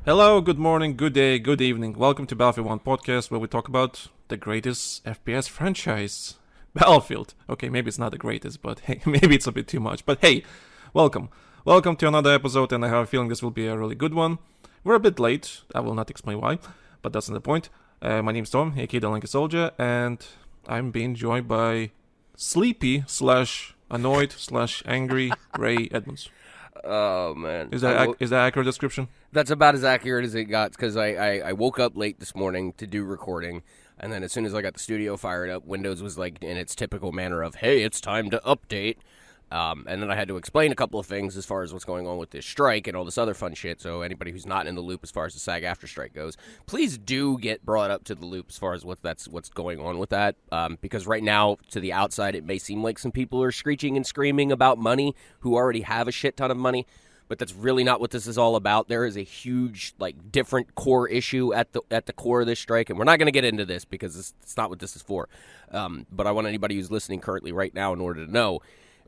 Hello, good morning, good day, good evening. Welcome to BattlefieldOne Podcast, where we talk about the greatest FPS franchise, Battlefield. Okay, maybe it's not the greatest, but hey, maybe it's a bit too much. But hey, welcome. Welcome to another episode, and I have a feeling this will be a really good one. We're a bit late. I will not explain why, but that's not the point. My name's Tom, aka the Lanky Soldier, and I'm being joined by sleepy / annoyed / angry Ray Edmunds. Oh, man. Is that accurate description? That's about as accurate as it got, because I woke up late this morning to do recording, and then as soon as I got the studio fired up, Windows was like in its typical manner of, hey, it's time to update. And then I had to explain a couple of things as far as what's going on with this strike and all this other fun shit. So anybody who's not in the loop as far as the SAG-AFTRA strike goes, please do get brought up to the loop as far as what's going on with that. Because right now, to the outside, it may seem like some people are screeching and screaming about money who already have a shit ton of money. But that's really not what this is all about. There is a huge, different core issue at the core of this strike, and we're not going to get into this because it's not what this is for. But I want anybody who's listening currently right now in order to know,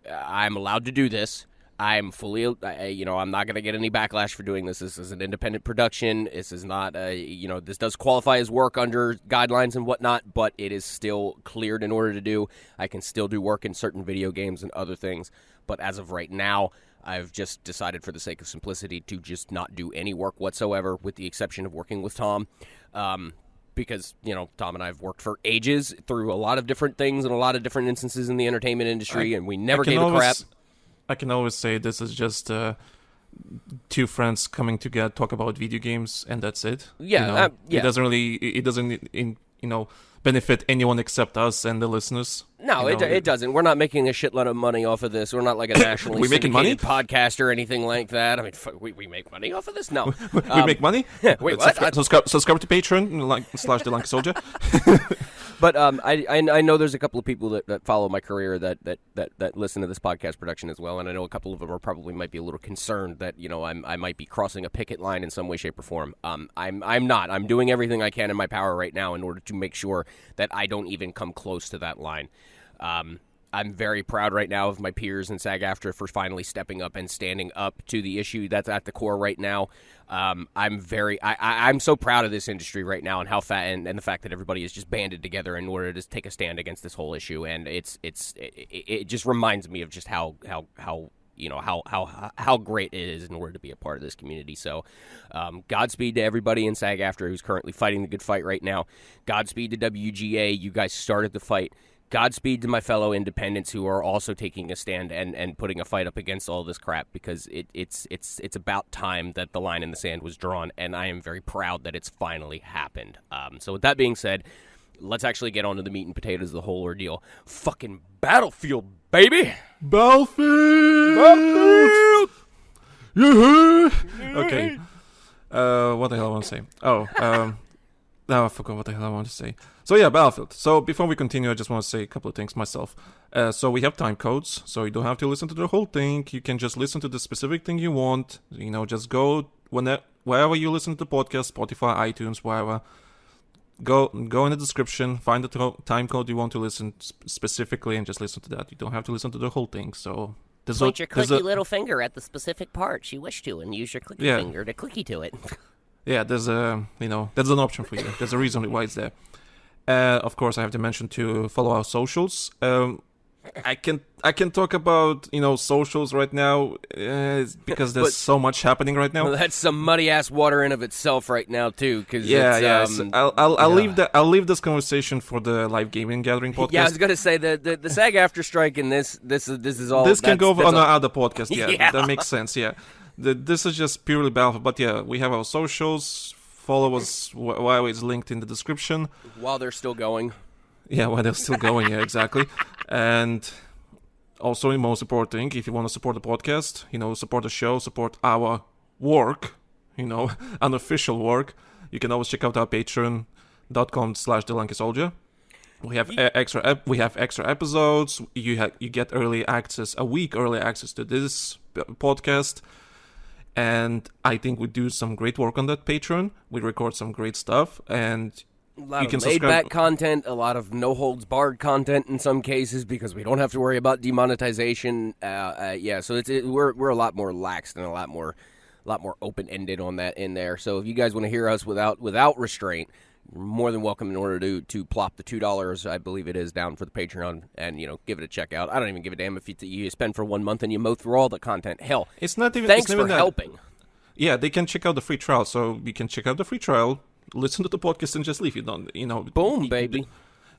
I'm allowed to do this. I'm fully, I'm not going to get any backlash for doing this. This is an independent production. This is not, this does qualify as work under guidelines and whatnot, but it is still cleared in order to do. I can still do work in certain video games and other things, but as of right now, I've just decided for the sake of simplicity to just not do any work whatsoever, with the exception of working with Tom. Because, Tom and I have worked for ages through a lot of different things and a lot of different instances in the entertainment industry, and we never gave a crap. I can always say this is just two friends coming together, talk about video games, and that's it. Yeah, It doesn't benefit anyone except us and the listeners. No, it doesn't. We're not making a shitload of money off of this. We're not like a nationally syndicated podcast or anything like that. I mean, we make money off of this? No. We make money? Wait, what? Subscribe to Patreon / TheLankySoldier. But I know there's a couple of people that follow my career that listen to this podcast production as well, and I know a couple of them are probably might be a little concerned that I might be crossing a picket line in some way, shape, or form. I'm not. I'm doing everything I can in my power right now in order to make sure that I don't even come close to that line. I'm very proud right now of my peers in SAG-AFTRA for finally stepping up and standing up to the issue that's at the core right now. I'm so proud of this industry right now and how and the fact that everybody is just banded together in order to take a stand against this whole issue. And it just reminds me of just how great it is in order to be a part of this community. So, Godspeed to everybody in SAG-AFTRA who's currently fighting the good fight right now. Godspeed to WGA. You guys started the fight. Godspeed to my fellow independents who are also taking a stand and putting a fight up against all this crap, because it's about time that the line in the sand was drawn, and I am very proud that it's finally happened. So with that being said, let's actually get on to the meat and potatoes of the whole ordeal. Fucking Battlefield, baby! Battlefield! Yeah! Okay. What the hell I want to say? Now I forgot what the hell I want to say. So yeah, Battlefield. So before we continue, I just want to say a couple of things myself. So we have time codes, so you don't have to listen to the whole thing. You can just listen to the specific thing you want. Just go wherever you listen to the podcast, Spotify, iTunes, wherever. Go in the description, find the time code you want to listen specifically, and just listen to that. You don't have to listen to the whole thing. So point your clicky little finger at the specific part you wish to, and use your clicky finger to clicky to it. Yeah, there's an option for you. There's a reason why it's there. Of course, I have to mention to follow our socials. I can talk about socials right now because there's so much happening right now. Well, that's some muddy ass water in of itself right now too. Cause I'll leave this conversation for the live gaming gathering podcast. Yeah, I was gonna say the SAG-AFTRA strike and this is all. This can go on our other podcast. Yeah, that makes sense. Yeah. This is just purely Battlefield, but yeah, we have our socials. Follow us while it's linked in the description. While they're still going. Yeah, while they're still going, yeah, exactly. And also, the most important thing, if you want to support the podcast, support the show, support our work, unofficial work, you can always check out our patreon.com/TheLankySoldier. We have extra episodes. You get a week early access to this podcast. And I think we do some great work on that Patreon. We record some great stuff, and a lot of laid-back content, a lot of no-holds-barred content in some cases, because we don't have to worry about demonetization. So we're a lot more laxed and a lot more a lot more open-ended on that in there. So if you guys want to hear us without restraint, you're more than welcome in order to plop the $2, I believe it is, down for the Patreon and, give it a check out. I don't even give a damn if you spend for 1 month and you mow through all the content. Hell, it's not even. Thanks it's not for even helping. Yeah, they can check out the free trial, so you can check out the free trial, listen to the podcast, and just leave. You don't, Boom, baby.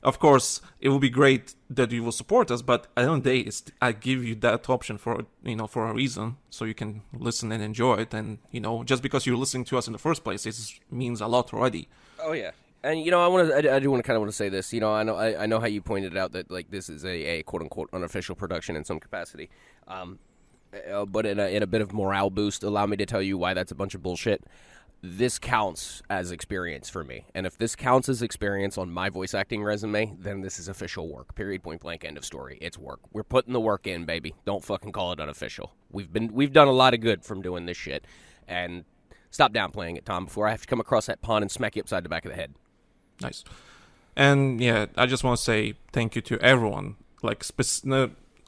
Of course, it will be great that you will support us, but at the end of the day, I give you that option for a reason, so you can listen and enjoy it. And just because you're listening to us in the first place, it means a lot already. Oh yeah, and I do want to say this. I know how you pointed out that like this is a quote unquote unofficial production in some capacity, but in a bit of morale boost, allow me to tell you why that's a bunch of bullshit. This counts as experience for me. And if this counts as experience on my voice acting resume, then this is official work. Period, point blank, end of story. It's work. We're putting the work in, baby. Don't fucking call it unofficial. We've done a lot of good from doing this shit. And stop downplaying it, Tom, before I have to come across that pond and smack you upside the back of the head. Nice. And yeah, I just want to say thank you to everyone. Like,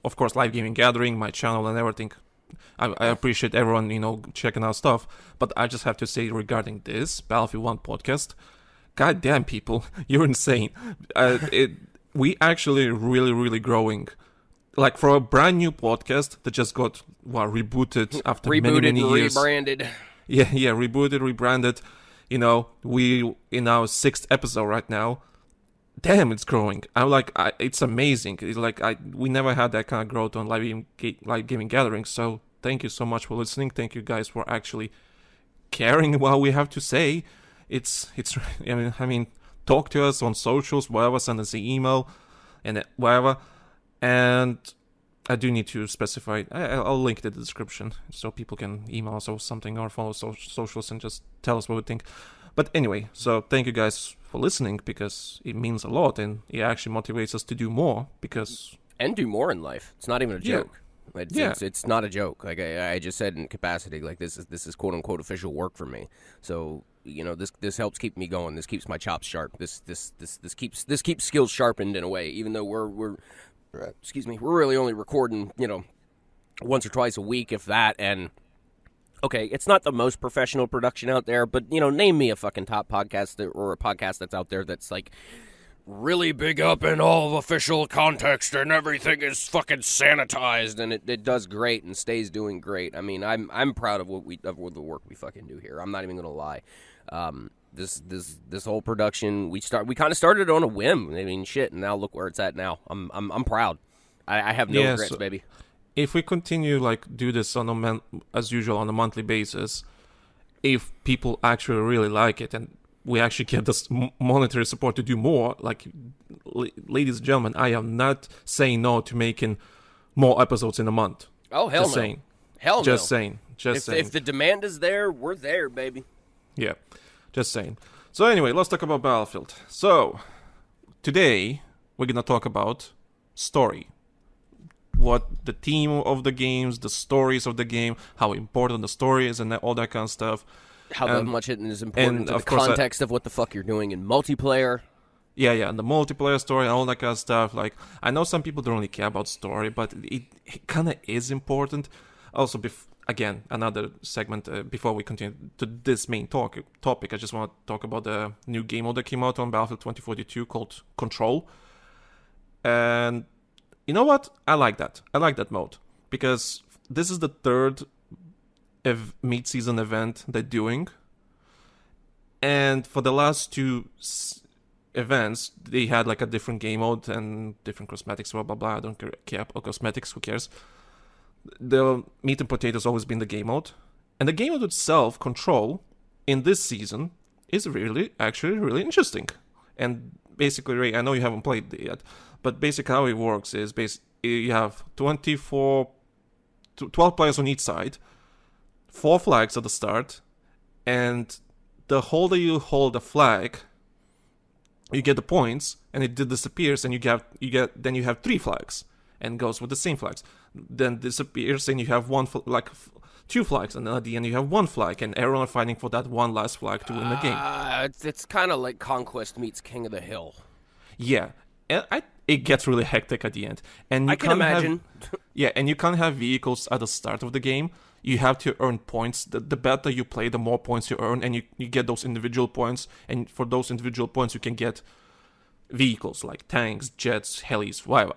of course, Live Gaming Gathering, my channel and everything. I appreciate everyone, checking out stuff. But I just have to say regarding this BattlefieldOne podcast, goddamn people, you're insane. We actually really, really growing. Like for a brand new podcast that just got rebooted after many years. Rebranded. Yeah, rebooted, rebranded. We in our 6th episode right now. Damn, it's growing. It's amazing. It's like we never had that kind of growth on live gaming gatherings. So thank you so much for listening. Thank you guys for actually caring what we have to say. It's. I mean, talk to us on socials, whatever. Send us an email, and whatever. And I do need to specify. I'll link it in the description so people can email us or something or follow socials and just tell us what we think. But anyway, so thank you guys for listening because it means a lot and it actually motivates us to do more and do more in life. It's not even a joke. Yeah. It's not a joke. Like I just said in capacity, like this is quote unquote official work for me. So this helps keep me going. This keeps my chops sharp. This keeps skills sharpened in a way. Even though we're really only recording once or twice a week, if that. And okay, it's not the most professional production out there, but name me a fucking top podcast or a podcast that's out there that's like really big up in all official context and everything is fucking sanitized and it does great and stays doing great. I mean, I'm proud of the work we fucking do here. I'm not even gonna lie. This whole production we kind of started on a whim. I mean, shit, and now look where it's at now. I'm proud. I have no regrets, baby. If we continue do this as usual on a monthly basis, if people actually really like it and we actually get this monetary support to do more, ladies and gentlemen, I am not saying no to making more episodes in a month. Oh, hell just no. Saying. Hell just no. Saying. Just saying. If the demand is there, we're there, baby. Yeah, just saying. So anyway, let's talk about Battlefield. So, today, we're going to talk about story. What the theme of the games, the stories of the game, how important the story is, and all that kind of stuff. How much it is important to the context of what the fuck you're doing in multiplayer. Yeah, and the multiplayer story and all that kind of stuff. I know some people don't really care about story, but it kind of is important. Also, again, another segment before we continue to this main topic, I just want to talk about the new game mode that came out on Battlefield 2042 called Control. And you know what? I like that. I like that mode because this is the 3rd mid-season event they're doing. And for the last 2 events, they had a different game mode and different cosmetics, blah, blah, blah. I don't care about cosmetics, who cares? The meat and potatoes always been the game mode. And the game mode itself, Control, in this season is actually really interesting. And basically, Ray, I know you haven't played it yet, but basically how it works is you have 12 players on each side, 4 flags at the start, and the holder you hold the flag, you get the points, and it disappears, and then you have 3 flags, and goes with the same flags. Then disappears, and you have 2 flags, and then at the end you have 1 flag, and everyone are fighting for that one last flag to win the game. It's kind of like Conquest meets King of the Hill. Yeah, and it gets really hectic at the end, and I can imagine. And you can't have vehicles at the start of the game. you have to earn points. The better you play, the more points you earn, and you get those individual points. And for those individual points, you can get vehicles like tanks, jets, helis, whatever.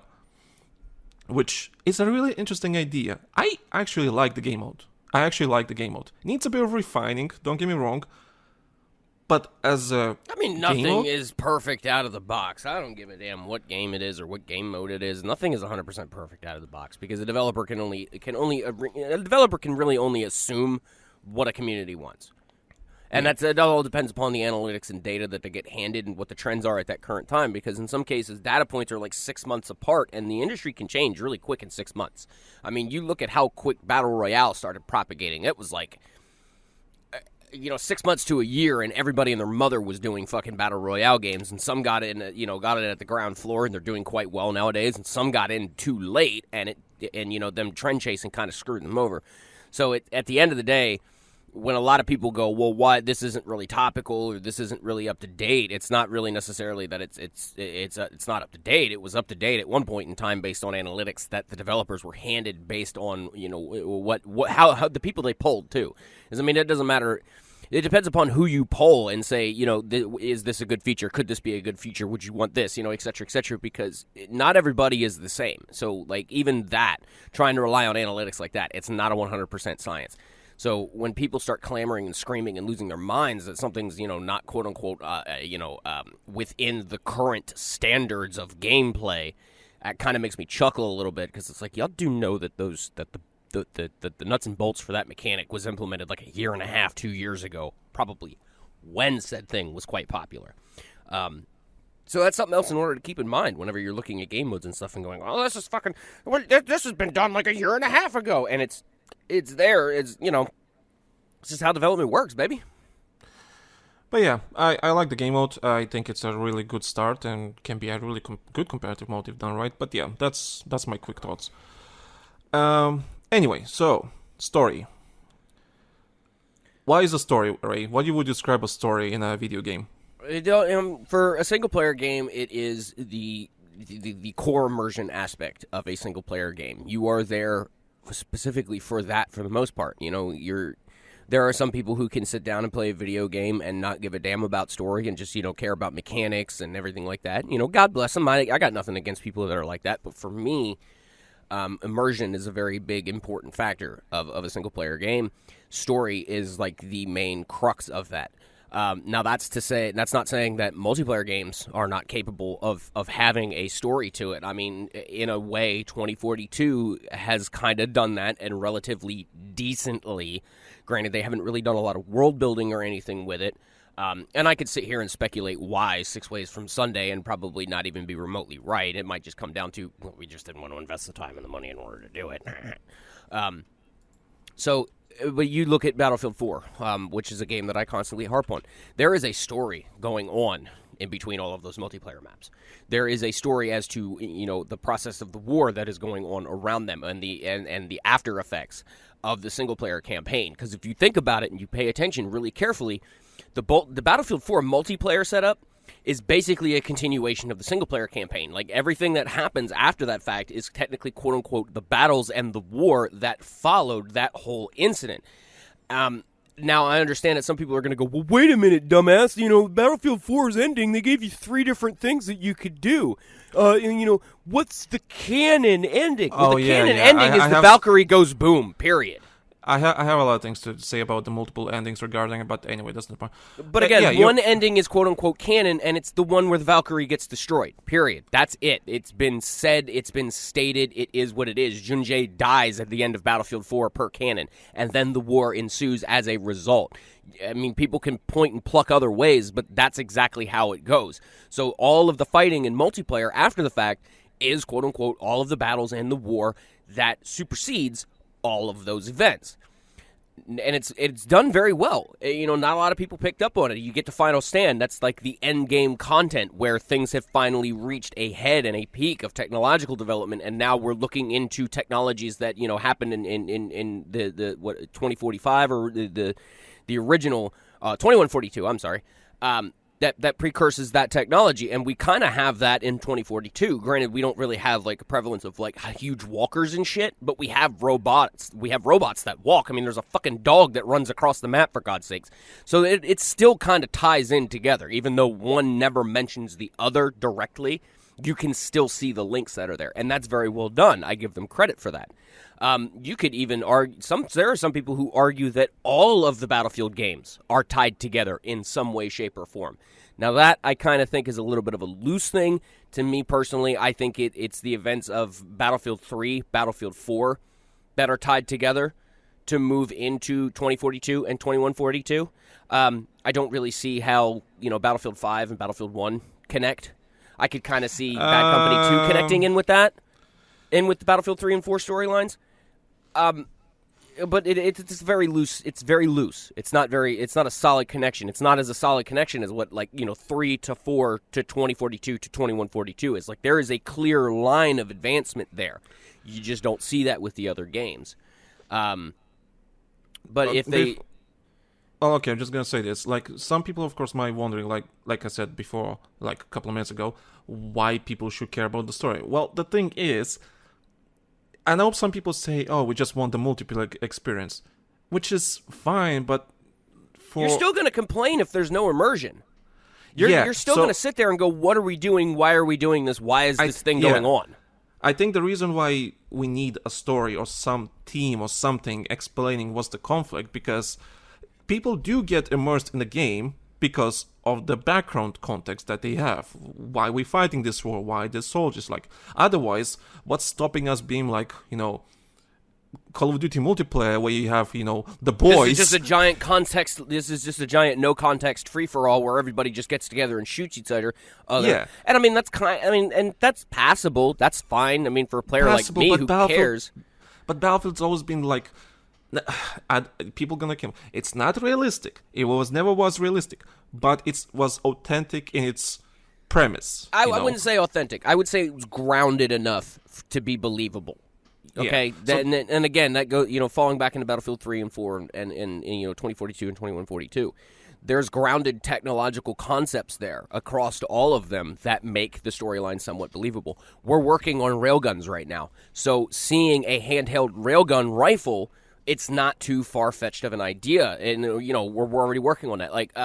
Which is a really interesting idea. I actually like the game mode. It needs a bit of refining, don't get me wrong. But as a nothing is perfect out of the box. I don't give a damn what game it is or what game mode it is. Nothing is 100% perfect out of the box because a developer can really only assume what a community wants. And that all depends upon the analytics and data that they get handed and what the trends are at that current time, because in some cases, data points are like 6 months apart, and the industry can change really quick in 6 months. I mean, you look at how quick Battle Royale started propagating. It was like, 6 months to a year, and everybody and their mother was doing fucking Battle Royale games, and some got it at the ground floor, and they're doing quite well nowadays, and some got in too late, and them trend chasing kind of screwed them over. So at the end of the day, when a lot of people go, well, why this isn't really topical or this isn't really up to date, it's not really necessarily that it's not up to date. It was up to date at one point in time based on analytics that the developers were handed based on how the people they polled too. It doesn't matter. It depends upon who you poll and say, is this a good feature? Could this be a good feature? Would you want this? Et cetera, because not everybody is the same. So like even that, trying to rely on analytics like that, it's not a 100% science. So when people start clamoring and screaming and losing their minds that something's, not quote unquote, within the current standards of gameplay, that kind of makes me chuckle a little bit because it's like, y'all do know that the nuts and bolts for that mechanic was implemented like a year and a half, 2 years ago, probably when said thing was quite popular. So that's something else in order to keep in mind whenever you're looking at game modes and stuff and going, oh, this has been done like a year and a half ago, and it's there. It's just how development works, baby. But yeah, I like the game mode. I think it's a really good start and can be a really good comparative mode if done right. But yeah, that's my quick thoughts. Anyway, so story. Why is a story, Ray? What you would describe a story in a video game? For a single player game, it is the core immersion aspect of a single player game. You are there specifically for that for the most part. There are some people who can sit down and play a video game and not give a damn about story and just care about mechanics and everything like that. God bless them. I got nothing against people that are like that, but for me, immersion is a very big important factor of a single player game. Story is like the main crux of that. Now that's not saying that multiplayer games are not capable of having a story to it. In a way, 2042 has kind of done that and relatively decently. Granted, they haven't really done a lot of world building or anything with it. And I could sit here and speculate why 6 Ways from Sunday and probably not even be remotely right. It might just come down to, well, we just didn't want to invest the time and the money in order to do it. But you look at Battlefield 4, which is a game that I constantly harp on. There is a story going on in between all of those multiplayer maps. There is a story as to the process of the war that is going on around them and the after effects of the single player campaign. Because if you think about it and you pay attention really carefully, the Battlefield 4 multiplayer setup is basically a continuation of the single-player campaign. Like, everything that happens after that fact is technically, quote-unquote, the battles and the war that followed that whole incident. Now, I understand that some people are going to go, well, wait a minute, dumbass. Battlefield 4's ending, they gave you 3 different things that you could do. What's the canon ending? Well, the canon ending is the Valkyrie goes boom, period. I have a lot of things to say about the multiple endings regarding it, but anyway, that's the point. But again, one ending is quote-unquote canon, and it's the one where the Valkyrie gets destroyed, period. That's it. It's been said, it's been stated, it is what it is. Junjie dies at the end of Battlefield 4 per canon, and then the war ensues as a result. People can point and pluck other ways, but that's exactly how it goes. So all of the fighting in multiplayer after the fact is quote-unquote all of the battles and the war that supersedes all of those events. And it's done very well. Not a lot of people picked up on it. You get to Final Stand, that's like the end game content where things have finally reached a head and a peak of technological development, and now we're looking into technologies that happened in the 2045 or the original 2142. I'm sorry. that precurses that technology, and we kind of have that in 2042. Granted, we don't really have like a prevalence of like huge walkers and shit, but we have robots. We have robots that walk. I mean, there's a fucking dog that runs across the map, for God's sakes. So it still kind of ties in together, even though one never mentions the other directly. You can still see the links that are there, and that's very well done. I give them credit for that. You could even argue, there are some people who argue that all of the Battlefield games are tied together in some way, shape, or form. Now that I kind of think is a little bit of a loose thing. To me personally, I think it's the events of Battlefield 3, Battlefield 4 that are tied together to move into 2042 and 2142. I don't really see how, Battlefield 5 and Battlefield 1 connect. I could kind of see Bad Company 2 connecting in with that, in with the Battlefield 3 and 4 storylines. But it's very loose. It's very loose. It's not a solid connection. It's not as a solid connection as what 3 to 4 to 2042 to 2142 is. Like, there is a clear line of advancement there. You just don't see that with the other games. But if they... Oh, okay, I'm just gonna say this. Like, some people, of course, might wondering, like I said before, like a couple of minutes ago, why people should care about the story. Well, the thing is, I know some people say, oh, we just want the multiplayer experience, which is fine, but you're still gonna complain if there's no immersion. You're still gonna sit there and go, what are we doing? Why are we doing this? Why is this thing going on? I think the reason why we need a story or some team or something explaining what's the conflict, because people do get immersed in the game because of the background context that they have. Why we fighting this war? Why the soldiers? Like, otherwise, what's stopping us being like, Call of Duty multiplayer where you have, the boys. This is just a giant context. This is just a giant no context free for all where everybody just gets together and shoots each other. Yeah, and I mean and that's passable. That's fine. I mean, for a player like me who cares. But Battlefield's always been like, people gonna kill. It's not realistic. It never was realistic, but it was authentic in its premise. I wouldn't say authentic. I would say it was grounded enough to be believable. Okay, yeah. And again, that goes, falling back into Battlefield 3 and 4 and 2042 and 2142. There's grounded technological concepts there across all of them that make the storyline somewhat believable. We're working on railguns right now, so seeing a handheld railgun rifle, it's not too far-fetched of an idea, and we're already working on that. Like,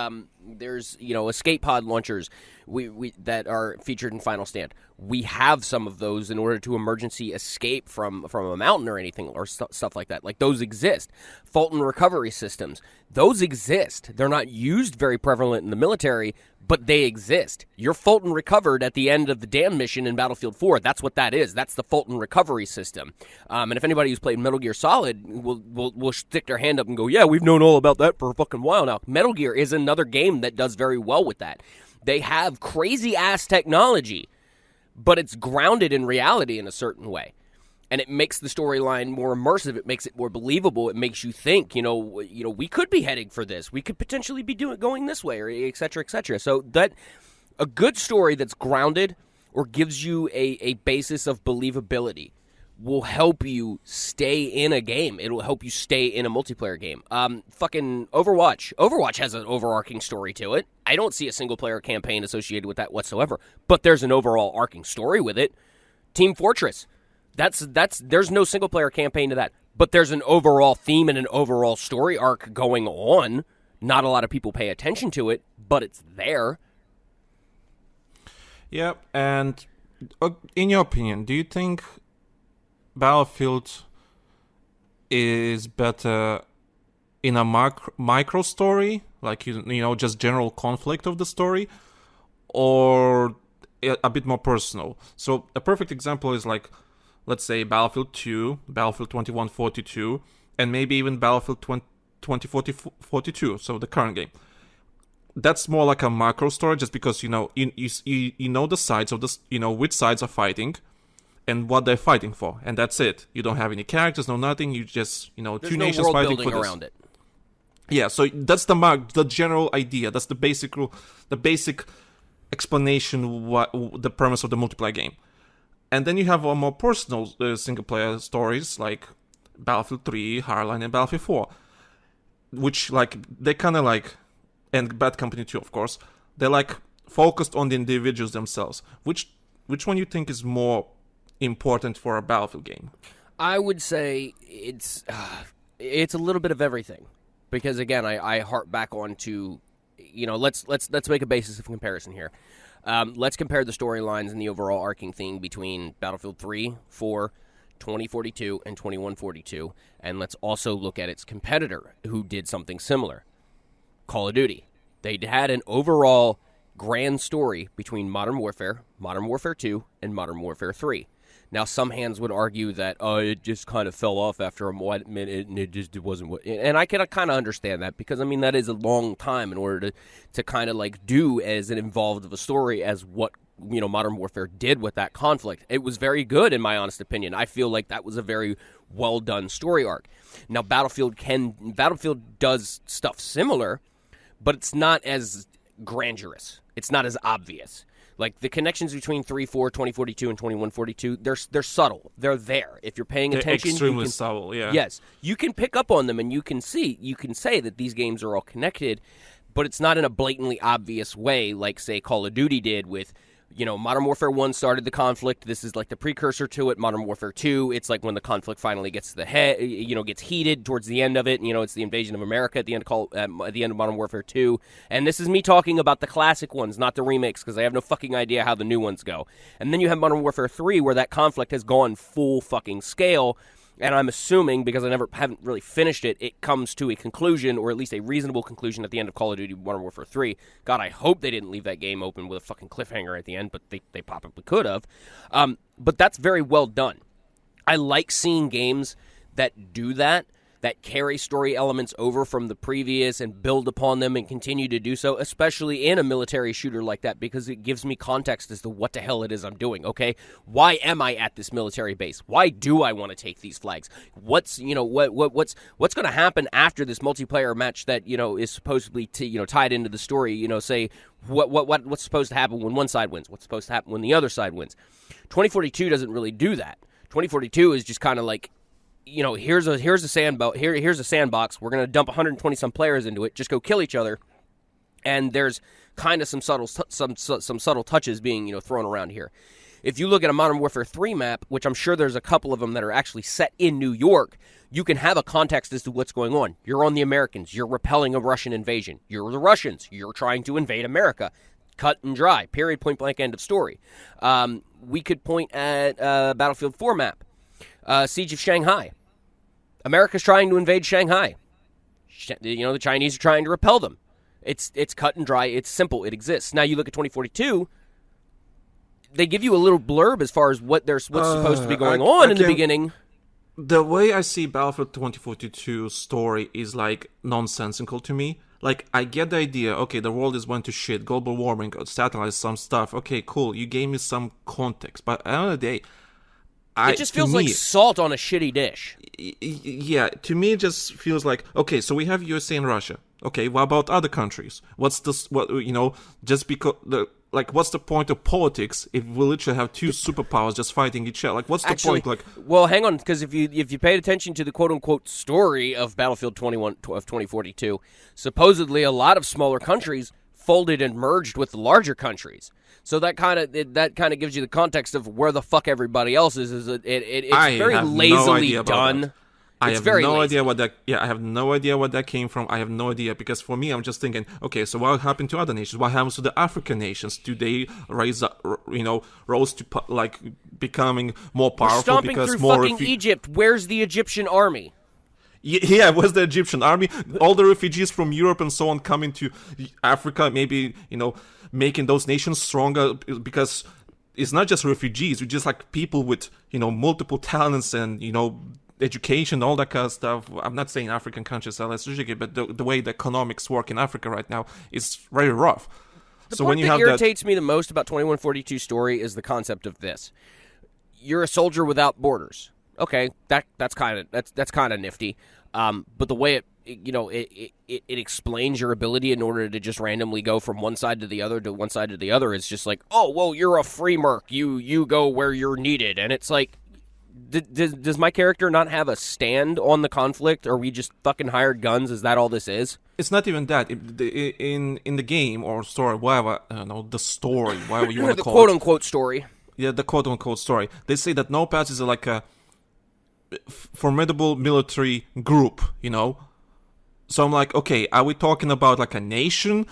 there's escape pod launchers we that are featured in Final Stand. We have some of those in order to emergency escape from a mountain or anything or stuff like that. Like, those exist. Fulton recovery systems, those exist. They're not used very prevalent in the military, but they exist. You're Fulton recovered at the end of the damn mission in Battlefield 4. That's what that is. That's the Fulton recovery system. And if anybody who's played Metal Gear Solid will stick their hand up and go, yeah, we've known all about that for a fucking while now. Metal Gear is another game that does very well with that. They have crazy-ass technology, but it's grounded in reality in a certain way. And it makes the storyline more immersive. It makes it more believable. It makes you think, we could be heading for this. We could potentially be going this way, or et cetera, et cetera. So that a good story that's grounded or gives you a basis of believability will help you stay in a game. It'll help you stay in a multiplayer game. Fucking Overwatch. Overwatch has an overarching story to it. I don't see a single-player campaign associated with that whatsoever, but there's an overall arcing story with it. Team Fortress. There's no single-player campaign to that, but there's an overall theme and an overall story arc going on. Not a lot of people pay attention to it, but it's there. Yeah, and in your opinion, do you think Battlefield is better in a micro story, like just general conflict of the story, or a bit more personal? So a perfect example is like, let's say Battlefield 2, Battlefield 2142, and maybe even Battlefield 2042, so the current game. That's more like a macro story, just because you know the sides of this, which sides are fighting and what they're fighting for, and that's it. You don't have any characters, no nothing. You just There's two no nations world fighting building for this. around it. Yeah, so that's the general idea. That's the basic explanation, what the premise of the multiplayer game. And then you have a more personal single-player stories like Battlefield 3, Hardline, and Battlefield 4, which they kind of and Bad Company 2, of course, they're like focused on the individuals themselves. Which one you think is more important for a Battlefield game? I would say it's a little bit of everything, because again, I harp back on to, let's make a basis of comparison here. Let's compare the storylines and the overall arcing theme between Battlefield 3, 4, 2042, and 2142, and let's also look at its competitor who did something similar, Call of Duty. They had an overall grand story between Modern Warfare 2, and Modern Warfare 3. Now, some hands would argue that, it just kind of fell off after a minute, and it wasn't what... And I can kind of understand that, because, that is a long time in order to kind of, do as an involved of a story as what, Modern Warfare did with that conflict. It was very good, in my honest opinion. I feel like that was a very well-done story arc. Now, Battlefield does stuff similar, but it's not as grandiose. It's not as obvious. Like, the connections between 3, 4, 2042, and 2142, they're subtle. They're there. If you're paying attention, extremely subtle, yeah. Yes. You can pick up on them, and you can say that these games are all connected, but it's not in a blatantly obvious way like, say, Call of Duty did with, Modern Warfare 1 started the conflict. This is like the precursor to it. Modern Warfare 2, it's like when the conflict finally gets to the head, gets heated towards the end of it. It's the invasion of America at the end of Modern Warfare 2. And this is me talking about the classic ones, not the remakes, because I have no fucking idea how the new ones go. And then you have Modern Warfare 3, where that conflict has gone full fucking scale. And I'm assuming, because I haven't really finished it, it comes to a conclusion, or at least a reasonable conclusion, at the end of Call of Duty Modern Warfare 3. God, I hope they didn't leave that game open with a fucking cliffhanger at the end, but they probably could have. But that's very well done. I like seeing games that do that carry story elements over from the previous and build upon them and continue to do so, especially in a military shooter like that, because it gives me context as to what the hell it is I'm doing, okay? Why am I at this military base? Why do I want to take these flags? What's going to happen after this multiplayer match that, is supposedly tied into the story, say what's supposed to happen when one side wins? What's supposed to happen when the other side wins? 2042 doesn't really do that. 2042 is just kind of like, here's a sandbox. We're gonna dump 120 some players into it. Just go kill each other, and there's kind of some subtle touches being thrown around here. If you look at a Modern Warfare 3 map, which I'm sure there's a couple of them that are actually set in New York, you can have a context as to what's going on. You're on the Americans. You're repelling a Russian invasion. You're the Russians. You're trying to invade America. Cut and dry. Period. Point blank. End of story. We could point at Battlefield 4 map, Siege of Shanghai. America's trying to invade Shanghai. The Chinese are trying to repel them. It's cut and dry. It's simple. It exists. Now you look at 2042. They give you a little blurb as far as what's supposed to be going on in the beginning. The way I see Battlefield 2042 story is like nonsensical to me. Like, I get the idea, okay, the world is went to shit, global warming, satellites, some stuff. Okay, cool, you gave me some context. But at the end of the day, it just feels like salt on a shitty dish. Yeah, to me it just feels like, okay, so we have USA and Russia. Okay, what about other countries? What's this, just because, what's the point of politics if we literally have two superpowers just fighting each other? Like, what's the point? Like, well, hang on, because if you paid attention to the quote-unquote story of Battlefield 2042, supposedly a lot of smaller countries folded and merged with the larger countries. So that kind of gives you the context of where the fuck everybody else is. It's very lazily done. I have no idea what that. Yeah, I have no idea what that came from. I have no idea, because for me, I'm just thinking, okay, so what happened to other nations? What happens to the African nations? Do they rose to becoming more powerful? Stomping because through more fucking Egypt. Where's the Egyptian army? Yeah, where's the Egyptian army? All the refugees from Europe and so on coming to Africa, maybe making those nations stronger, because it's not just refugees. It's just like people with multiple talents and education, all that kind of stuff. I'm not saying African countries are less educated, but the way the economics work in Africa right now is very rough. The part that irritates me the most about 2142 story is the concept of this. You're a soldier without borders. Okay, that's kind of nifty. But the way it explains your ability in order to just randomly go from one side to the other is just like, oh, well, you're a free merc. You go where you're needed. And it's like, does my character not have a stand on the conflict? Are we just fucking hired guns? Is that all this is? It's not even that. In the game or story, whatever, I don't know, the story, whatever you want to the call quote it. unquote story. Yeah, the quote unquote story. They say that No Pass is like a formidable military group, you know. So I'm like, okay, are we talking about like a nation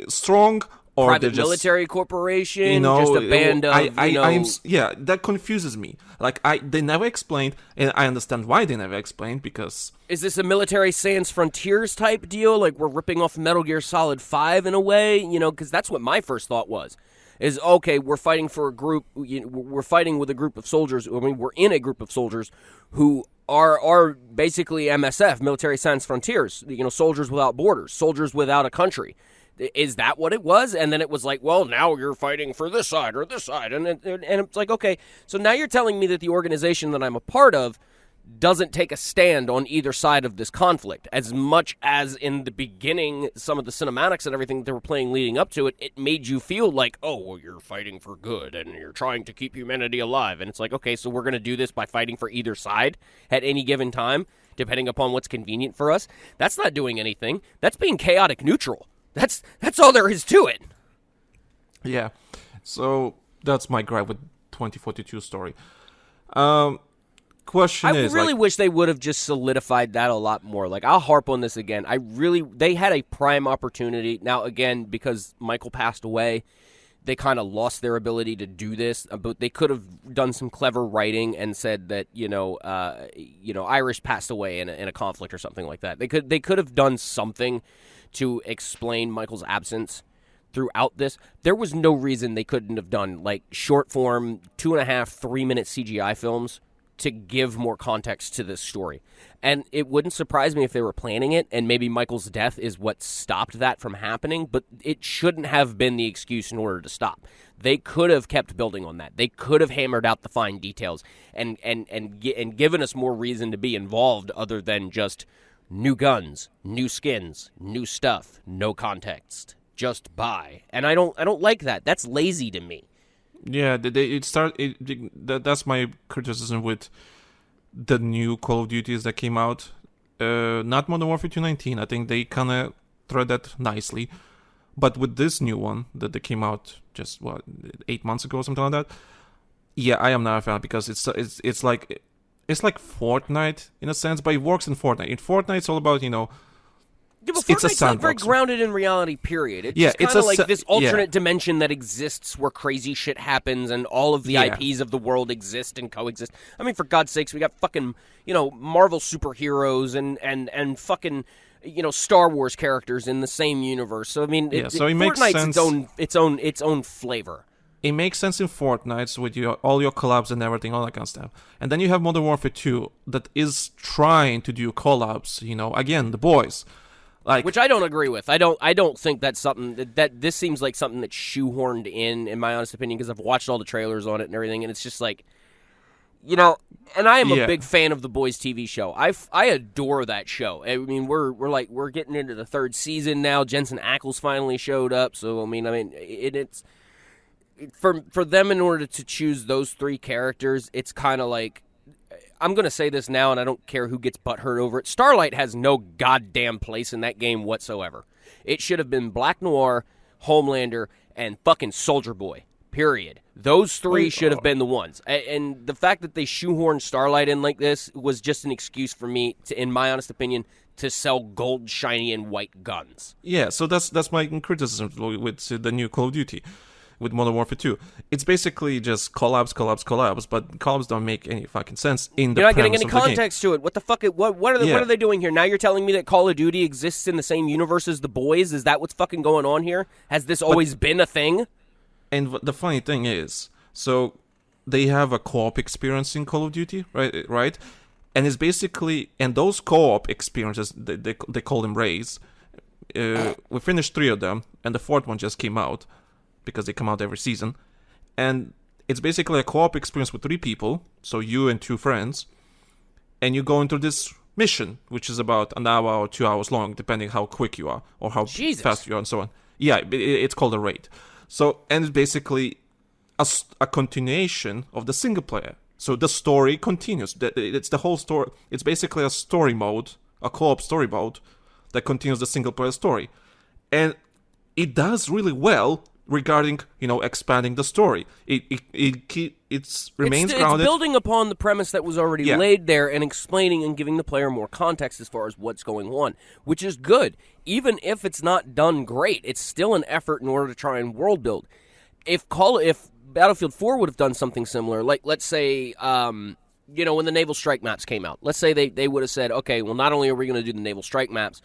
strong, or Private they're just military corporation, you know, just a band of, yeah, that confuses me. Like they never explained, and I understand why they never explained, because Is this a military sans frontiers type deal? Like we're ripping off Metal Gear Solid 5 in a way, you know, because that's what my first thought was. Is okay, we're fighting for a group, we're fighting with a group of soldiers. I mean, we're in a group of soldiers who are basically MSF, military sans frontiers, you know, soldiers without borders, soldiers without a country. Is that what it was? And then it was like, well, now you're fighting for this side or this side. And it's like, okay, so now you're telling me that the organization that I'm a part of doesn't take a stand on either side of this conflict. As much as in the beginning, some of the cinematics and everything that they were playing leading up to it, it made you feel like, oh, well, you're fighting for good and you're trying to keep humanity alive. And it's like, okay, so we're going to do this by fighting for either side at any given time, depending upon what's convenient for us. That's not doing anything. That's being chaotic neutral. That's all there is to it. yeah. So that's my gripe with 2042 story. Question I is, really like, wish they would have just solidified that a lot more. Like, I'll harp on this again. They had a prime opportunity. Now, again, because Michael passed away, they kind of lost their ability to do this. But they could have done some clever writing and said that, Irish passed away in a conflict or something like that. They could have done something to explain Michael's absence throughout this. There was no reason they couldn't have done, like, short form, 2.5, 3-minute CGI films to give more context to this story. And it wouldn't surprise me if they were planning it, and maybe Michael's death is what stopped that from happening, but it shouldn't have been the excuse in order to stop. They could have kept building on that. They could have hammered out the fine details and given us more reason to be involved other than just new guns, new skins, new stuff, no context, just buy. And I don't like that. That's lazy to me. yeah, that's my criticism with the new Call of Duties that came out. Not Modern Warfare 219. I think they kind of thread that nicely. But with this new one that they came out just 8 months ago or something like that. Yeah, I am not a fan, because it's like Fortnite in a sense, but it works in Fortnite. In Fortnite, it's all about, you know, Yeah, but it's a Fortnite's not very sandbox. grounded in reality, period. It's Yeah, just it's kind of a like sa- this alternate dimension that exists where crazy shit happens and all of the Yeah. IPs of the world exist and coexist. I mean, for God's sakes, we got fucking, Marvel superheroes and fucking, Star Wars characters in the same universe. So, I mean, so it makes Fortnite's sense. its own flavor. It makes sense in Fortnite with all your collabs and everything, all that kind of stuff. And then you have Modern Warfare 2 that is trying to do collabs, you know, again, the boys. Which I don't agree with. I don't think that's something that this seems like something that's shoehorned in my honest opinion, because I've watched all the trailers on it and everything, and it's just like, and I am a big fan of the Boys TV show. I adore that show. I mean, we're getting into the 3rd season now. Jensen Ackles finally showed up, so I mean, it's for them, in order to choose those 3 characters, it's kind of like, I'm going to say this now, and I don't care who gets butthurt over it. Starlight has no goddamn place in that game whatsoever. It should have been Black Noir, Homelander, and fucking Soldier Boy, period. Those 3 should have been the ones. And the fact that they shoehorned Starlight in like this was just an excuse for me, in my honest opinion, to sell gold, shiny, and white guns. Yeah, so that's my criticism with the new Call of Duty. With Modern Warfare 2. It's basically just collabs, but collabs don't make any fucking sense in the You're not getting premise any of the game. context to it. What the fuck? What are they doing here? Now you're telling me that Call of Duty exists in the same universe as The Boys? Is that what's fucking going on here? Has this always been a thing? And the funny thing is, so they have a co-op experience in Call of Duty, right? And it's basically, and those co-op experiences, they call them Rays. We finished 3 of them, and the 4th one just came out, because they come out every season. And it's basically a co-op experience with 3 people, so you and 2 friends, and you go into this mission, which is about an hour or 2 hours long, depending how quick you are, or how fast you are, and so on. Yeah, it's called a raid. So, and it's basically a continuation of the single player. So the story continues. It's the whole story. It's basically a story mode, a co-op story mode, that continues the single-player story. And it does really well regarding, expanding the story. It's remains grounded. It's building upon the premise that was already laid there and explaining and giving the player more context as far as what's going on, which is good. Even if it's not done great, it's still an effort in order to try and world build. If Battlefield 4 would have done something similar, like let's say, when the Naval Strike maps came out, let's say they would have said, okay, well, not only are we going to do the Naval Strike maps,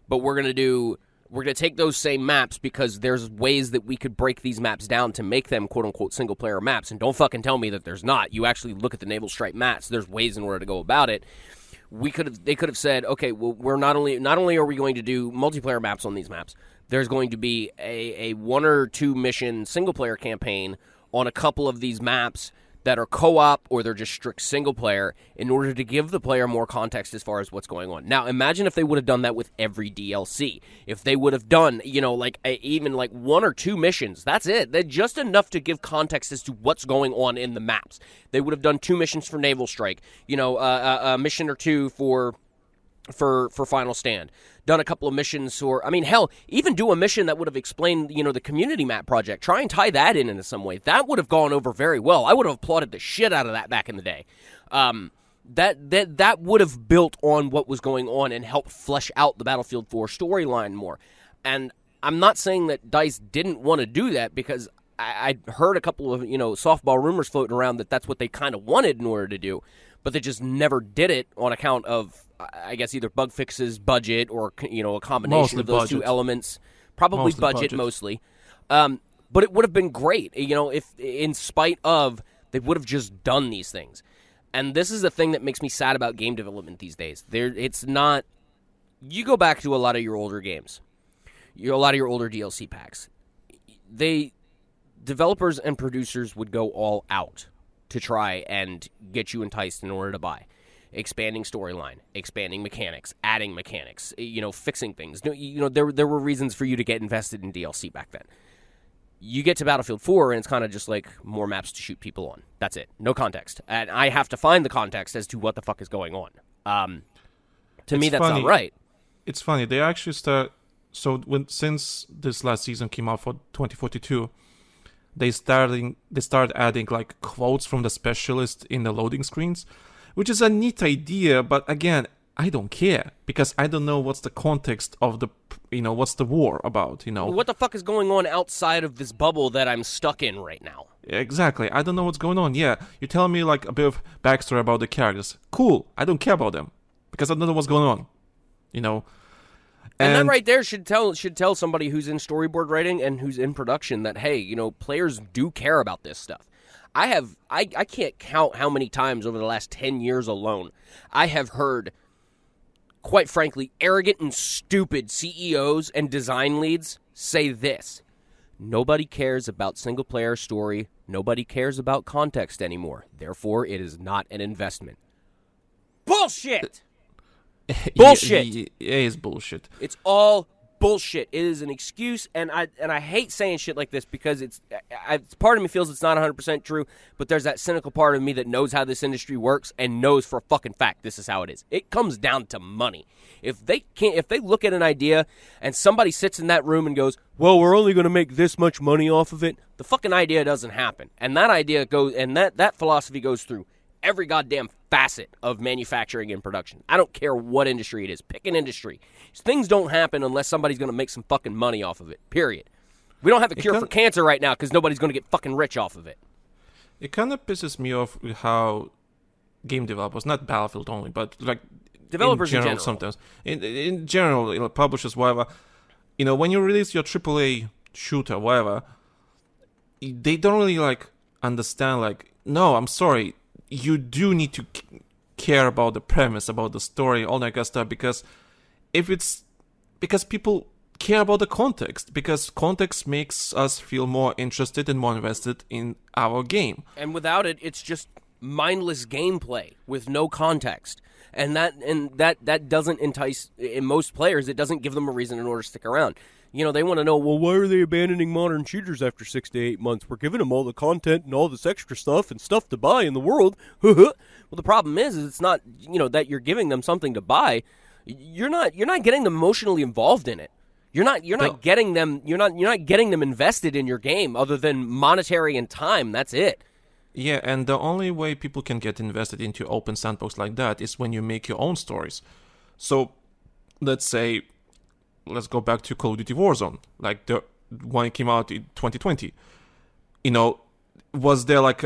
but we're going to take those same maps because there's ways that we could break these maps down to make them quote-unquote single-player maps. And don't fucking tell me that there's not. You actually look at the Naval Strike maps. There's ways in order to go about it. They could have said, okay, well, we're not only are we going to do multiplayer maps on these maps, there's going to be a 1 or 2 mission single-player campaign on a couple of these maps that are co-op or they're just strict single-player in order to give the player more context as far as what's going on. Now, imagine if they would have done that with every DLC. If they would have done, even 1 or 2 missions, that's it. They're just enough to give context as to what's going on in the maps. They would have done 2 missions for Naval Strike, a mission or 2 for Final Stand. Done a couple of missions even do a mission that would have explained, the community map project. Try and tie that in some way. That would have gone over very well. I would have applauded the shit out of that back in the day. That would have built on what was going on and helped flesh out the Battlefield 4 storyline more. And I'm not saying that DICE didn't want to do that because I heard a couple of, softball rumors floating around that that's what they kind of wanted in order to do, but they just never did it on account of, I guess, either bug fixes, budget, or, a combination Mostly of those budget. 2 elements. Probably budget mostly. But it would have been great, if in spite of, they would have just done these things. And this is the thing that makes me sad about game development these days. It's not, you go back to a lot of your older games, a lot of your older DLC packs. Developers and producers would go all out to try and get you enticed in order to buy. Expanding storyline, expanding mechanics, adding mechanics, fixing things. There were reasons for you to get invested in DLC back then. You get to Battlefield 4, and it's kind of just like more maps to shoot people on. That's it. No context. And I have to find the context as to what the fuck is going on. To me, that's not right. It's funny. They actually start... So since this last season came out for 2042, they started adding quotes from the specialist in the loading screens, which is a neat idea, but again, I don't care because I don't know what's the context of the, what's the war about, What the fuck is going on outside of this bubble that I'm stuck in right now? Exactly. I don't know what's going on. Yeah, you tell me a bit of backstory about the characters. Cool. I don't care about them because I don't know what's going on, And that right there should tell somebody who's in storyboard writing and who's in production that, hey, players do care about this stuff. I can't count how many times over the last 10 years alone I have heard, quite frankly, arrogant and stupid CEOs and design leads say this: nobody cares about single-player story, nobody cares about context anymore, therefore it is not an investment. Bullshit! Bullshit! It is bullshit. It's all bullshit. It is an excuse, and I hate saying shit like this because it's part of me feels it's not 100% true, but there's that cynical part of me that knows how this industry works and knows for a fucking fact this is how it is. It comes down to money. If they look at an idea and somebody sits in that room and goes, well, we're only going to make this much money off of it, the fucking idea doesn't happen. And that idea goes, and that philosophy goes through every goddamn facet of manufacturing and production. I don't care what industry it is. Pick an industry. Things don't happen unless somebody's going to make some fucking money off of it, period. We don't have a cure for cancer right now because nobody's going to get fucking rich off of it. It kind of pisses me off with how game developers, not Battlefield only, but developers in general. Sometimes. In general, publishers, whatever, when you release your AAA shooter, whatever, they don't really understand, no, I'm sorry, you do need to care about the premise, about the story, all that kind of stuff, because people care about the context, because context makes us feel more interested and more invested in our game. And without it, it's just mindless gameplay with no context. And that doesn't entice, in most players, it doesn't give them a reason in order to stick around. They want to know, well, why are they abandoning modern shooters after 6 to 8 months? We're giving them all the content and all this extra stuff and stuff to buy in the world. Well, the problem is it's not, that you're giving them something to buy. You're not getting them emotionally involved in it. You're not getting them invested in your game other than monetary and time. That's it. Yeah, and the only way people can get invested into open sandbox like that is when you make your own stories. So, let's go back to Call of Duty Warzone, like the one came out in 2020. You know, was there like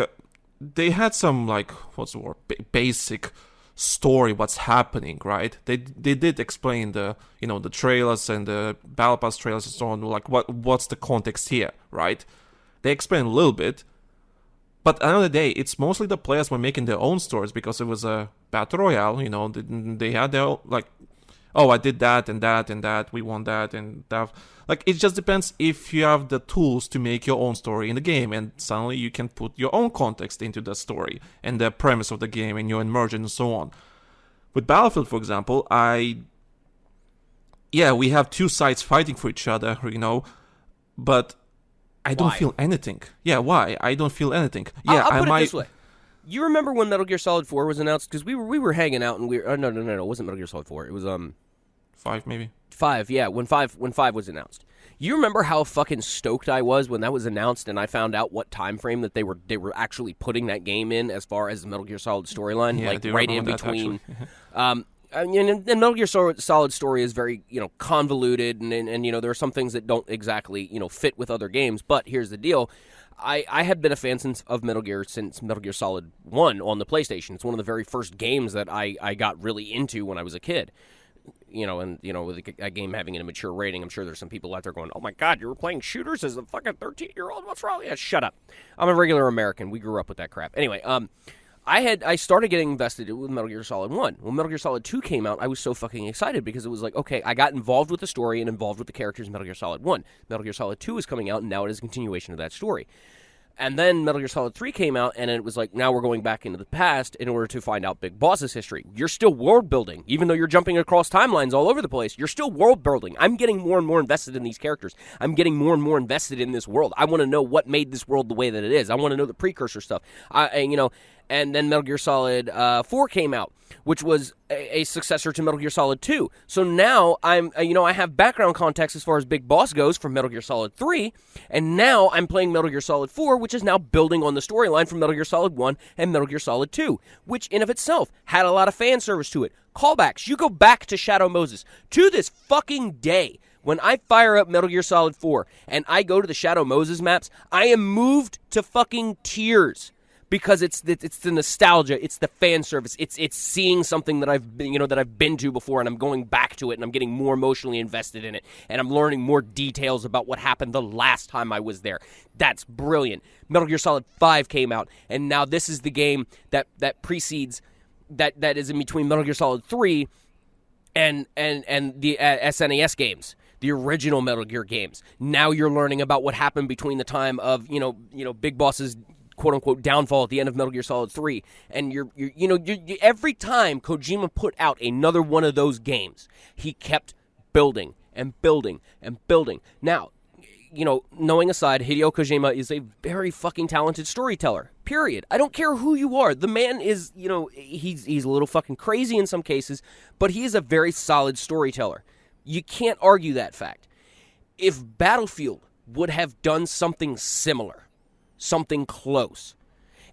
they had some like what's the word, basic story what's happening, right? They did explain the trailers and the battle pass trailers and so on, like what's the context here, right? They explain a little bit. But at the end of the day, it's mostly the players were making their own stories because it was a battle royale. They had their own, like, oh, I did that and that and that. We won that and that. Like, it just depends if you have the tools to make your own story in the game, and suddenly you can put your own context into the story and the premise of the game and your immersion and so on. With Battlefield, for example, we have two sides fighting for each other, but I don't feel anything. Yeah, why? I don't feel anything. Yeah, I'll put it this way. You remember when Metal Gear Solid 4 was announced? Because we were hanging out and no, it wasn't Metal Gear Solid 4. It was 5 maybe. 5, yeah. When 5 was announced, you remember how fucking stoked I was when that was announced and I found out what time frame that they were actually putting that game in as far as the Metal Gear Solid storyline, like right in between. And Metal Gear Solid story is very, convoluted, and there are some things that don't exactly, fit with other games. But here's the deal. I had been a fan of Metal Gear since Metal Gear Solid 1 on the PlayStation. It's one of the very first games that I got really into when I was a kid. With a game having an immature rating, I'm sure there's some people out there going, oh my God, you were playing shooters as a fucking 13-year-old? What's wrong? Yeah, shut up. I'm a regular American. We grew up with that crap. Anyway, I started getting invested with Metal Gear Solid 1. When Metal Gear Solid 2 came out, I was so fucking excited because it was like, okay, I got involved with the story and involved with the characters in Metal Gear Solid 1. Metal Gear Solid 2 is coming out, and now it is a continuation of that story. And then Metal Gear Solid 3 came out, and it was like, now we're going back into the past in order to find out Big Boss's history. You're still world building. Even though you're jumping across timelines all over the place, you're still world building. I'm getting more and more invested in these characters. I'm getting more and more invested in this world. I want to know what made this world the way that it is. I want to know the precursor stuff. And then Metal Gear Solid 4 came out, which was a successor to Metal Gear Solid 2. So now I have background context as far as Big Boss goes from Metal Gear Solid 3, and now I'm playing Metal Gear Solid 4, which is now building on the storyline from Metal Gear Solid 1 and Metal Gear Solid 2, which in of itself had a lot of fan service to it. Callbacks. You go back to Shadow Moses. To this fucking day, when I fire up Metal Gear Solid 4 and I go to the Shadow Moses maps, I am moved to fucking tears. Because it's the nostalgia, it's the fan service, it's seeing something that I've been to before, and I'm going back to it, and I'm getting more emotionally invested in it, and I'm learning more details about what happened the last time I was there. That's brilliant. Metal Gear Solid 5 came out, and now this is the game that precedes that is in between Metal Gear Solid 3 and the SNES games. The original Metal Gear games. Now you're learning about what happened between the time of Big Boss's quote-unquote downfall at the end of Metal Gear Solid 3, and you every time Kojima put out another one of those games, he kept building and building and building. Now, knowing aside, Hideo Kojima is a very fucking talented storyteller, period. I don't care who you are. The man is, he's a little fucking crazy in some cases, but he is a very solid storyteller. You can't argue that fact. If Battlefield would have done something similar, something close.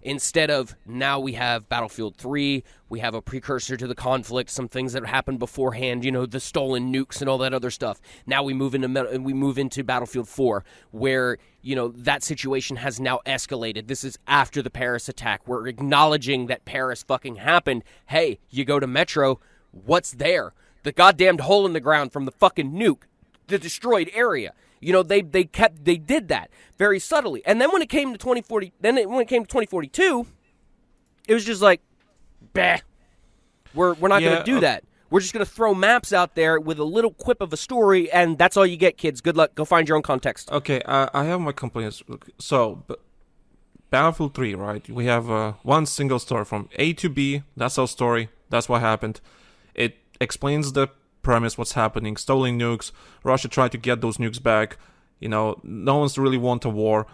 Instead of now we have Battlefield 3, we have a precursor to the conflict, some things that happened beforehand, the stolen nukes and all that other stuff. Now we move into Battlefield 4, where that situation has now escalated. This is after the Paris attack. We're acknowledging that Paris fucking happened. Hey, you go to Metro, what's there? The goddamned hole in the ground from the fucking nuke, the destroyed area. They did that very subtly. And then when it came to 2042, it was just like, bah, we're not going to do that. We're just going to throw maps out there with a little quip of a story, and that's all you get, kids. Good luck. Go find your own context. Okay, I have my complaints. So, Battlefield 3, right? We have one single story from A to B. That's our story. That's what happened. It explains the premise, what's happening, stolen nukes, Russia tried to get those nukes back, no one's really want a war,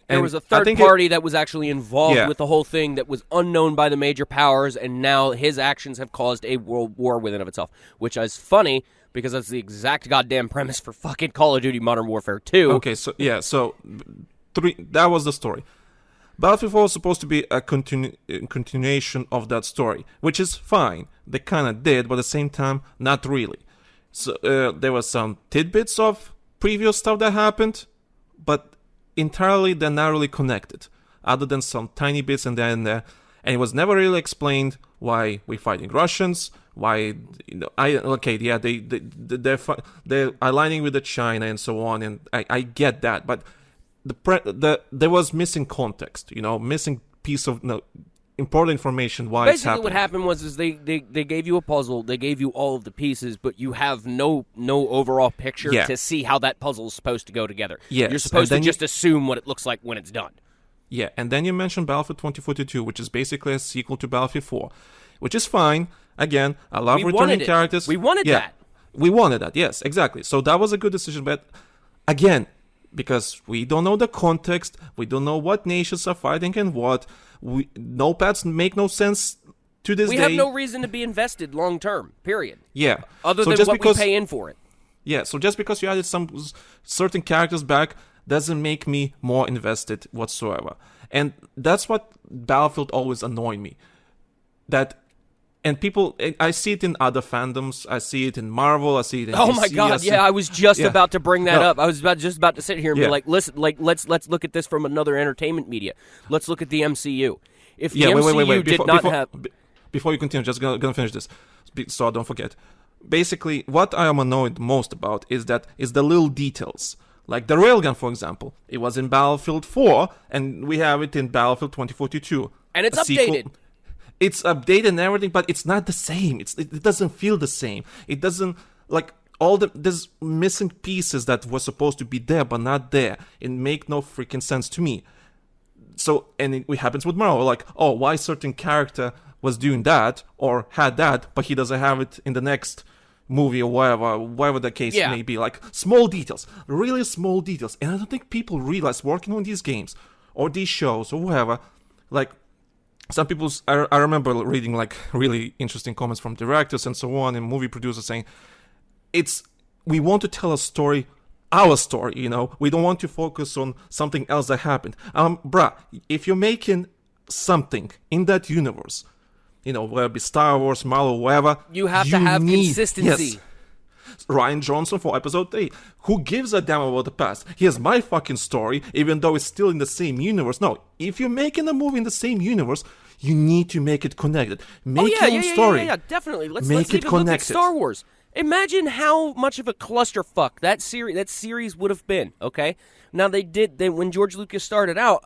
There was a third party that was actually involved with the whole thing that was unknown by the major powers, and now his actions have caused a world war within of itself, which is funny because that's the exact goddamn premise for fucking Call of Duty Modern Warfare 2. Okay, so that was the story. Battlefield 4 was supposed to be a continuation of that story, which is fine. They kind of did, but at the same time, not really. So there was some tidbits of previous stuff that happened, but entirely they're not really connected, other than some tiny bits and there and there. And it was never really explained why we're fighting Russians, why they're aligning with the China and so on, and I get that, but there was missing context, missing piece of important information why it's happening. Basically what happened was they gave you a puzzle, they gave you all of the pieces, but you have no overall picture to see how that puzzle is supposed to go together. Yes. You're supposed to just assume what it looks like when it's done. Yeah, and then you mentioned Battlefield 2042, which is basically a sequel to Battlefield 4, which is fine. Again, I love returning characters. We wanted that. We wanted that, yes, exactly. So that was a good decision, but again, because we don't know the context, we don't know what nations are fighting and what. No paths make no sense to this day. We have no reason to be invested long term, period. Yeah. Other than what we pay in for it. Yeah, so just because you added some certain characters back doesn't make me more invested whatsoever. And that's what Battlefield always annoyed me. And people, I see it in other fandoms. I see it in Marvel. I see it in Oh DC, my God! I was just about to bring that up. I was just about to sit here and be like, "Listen, let's look at this from another entertainment media. Let's look at the MCU. If the MCU did not have, before you continue, just gonna finish this, so I don't forget. Basically, what I am annoyed most about is the little details. Like the railgun, for example, it was in Battlefield 4, and we have it in Battlefield 2042, and it's updated. It's updated and everything, but it's not the same. It doesn't feel the same. It doesn't, like, there's missing pieces that were supposed to be there, but not there. It make no freaking sense to me. So, and it happens with Marvel, like, oh, why certain character was doing that, or had that, but he doesn't have it in the next movie or whatever the case may be. Like, small details, really small details. And I don't think people realize, working on these games, or these shows, or whatever, like, some people, I remember reading like really interesting comments from directors and so on, and movie producers saying, we want to tell a story, our story, we don't want to focus on something else that happened. If you're making something in that universe, whether it be Star Wars, Marvel, whatever, you have to have consistency. Yes. Ryan Johnson for episode 3. Who gives a damn about the past? Here's my fucking story, even though it's still in the same universe. No, if you're making a movie in the same universe, you need to make it connected. Make your own story. Yeah, definitely. Let's make it even connected. Look at Star Wars. Imagine how much of a clusterfuck that series would have been. Okay, now when George Lucas started out,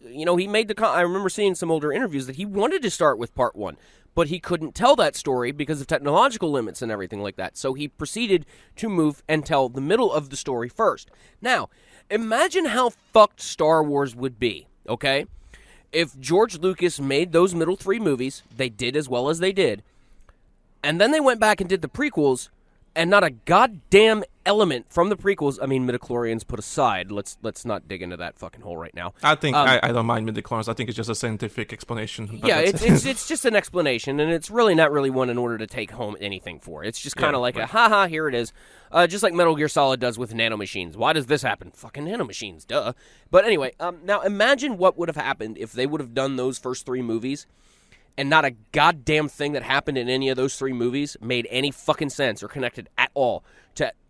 he made I remember seeing some older interviews that he wanted to start with part 1. But he couldn't tell that story because of technological limits and everything like that. So he proceeded to move and tell the middle of the story first. Now, imagine how fucked Star Wars would be, okay? If George Lucas made those middle 3 movies, they did as well as they did, and then they went back and did the prequels, and not a goddamn element from the prequels. I mean, midichlorians put aside. Let's not dig into that fucking hole right now. I think I don't mind midichlorians. I think it's just a scientific explanation. Yeah, it's just an explanation, and it's really not really one in order to take home anything for. It's just kind of like a here it is. Just like Metal Gear Solid does with nanomachines. Why does this happen? Fucking nanomachines, duh. But anyway, now imagine what would have happened if they would have done those first 3 movies, and not a goddamn thing that happened in any of those 3 movies made any fucking sense or connected at all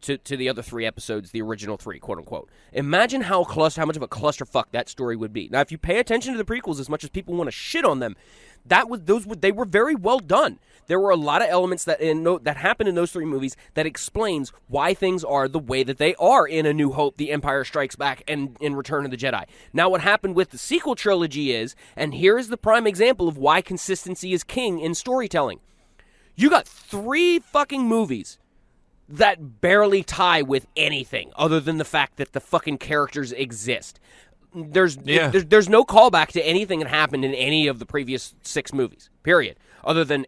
to the other 3 episodes, the original 3, quote unquote. Imagine how much of a clusterfuck that story would be. Now, if you pay attention to the prequels as much as people want to shit on them, they were very well done. There were a lot of elements that happened in those 3 movies that explains why things are the way that they are in A New Hope, The Empire Strikes Back, and in Return of the Jedi. Now, what happened with the sequel trilogy is, and here is the prime example of why consistency is king in storytelling. You got 3 fucking movies that barely tie with anything other than the fact that the fucking characters exist. There's no callback to anything that happened in any of the previous 6 movies, period, other than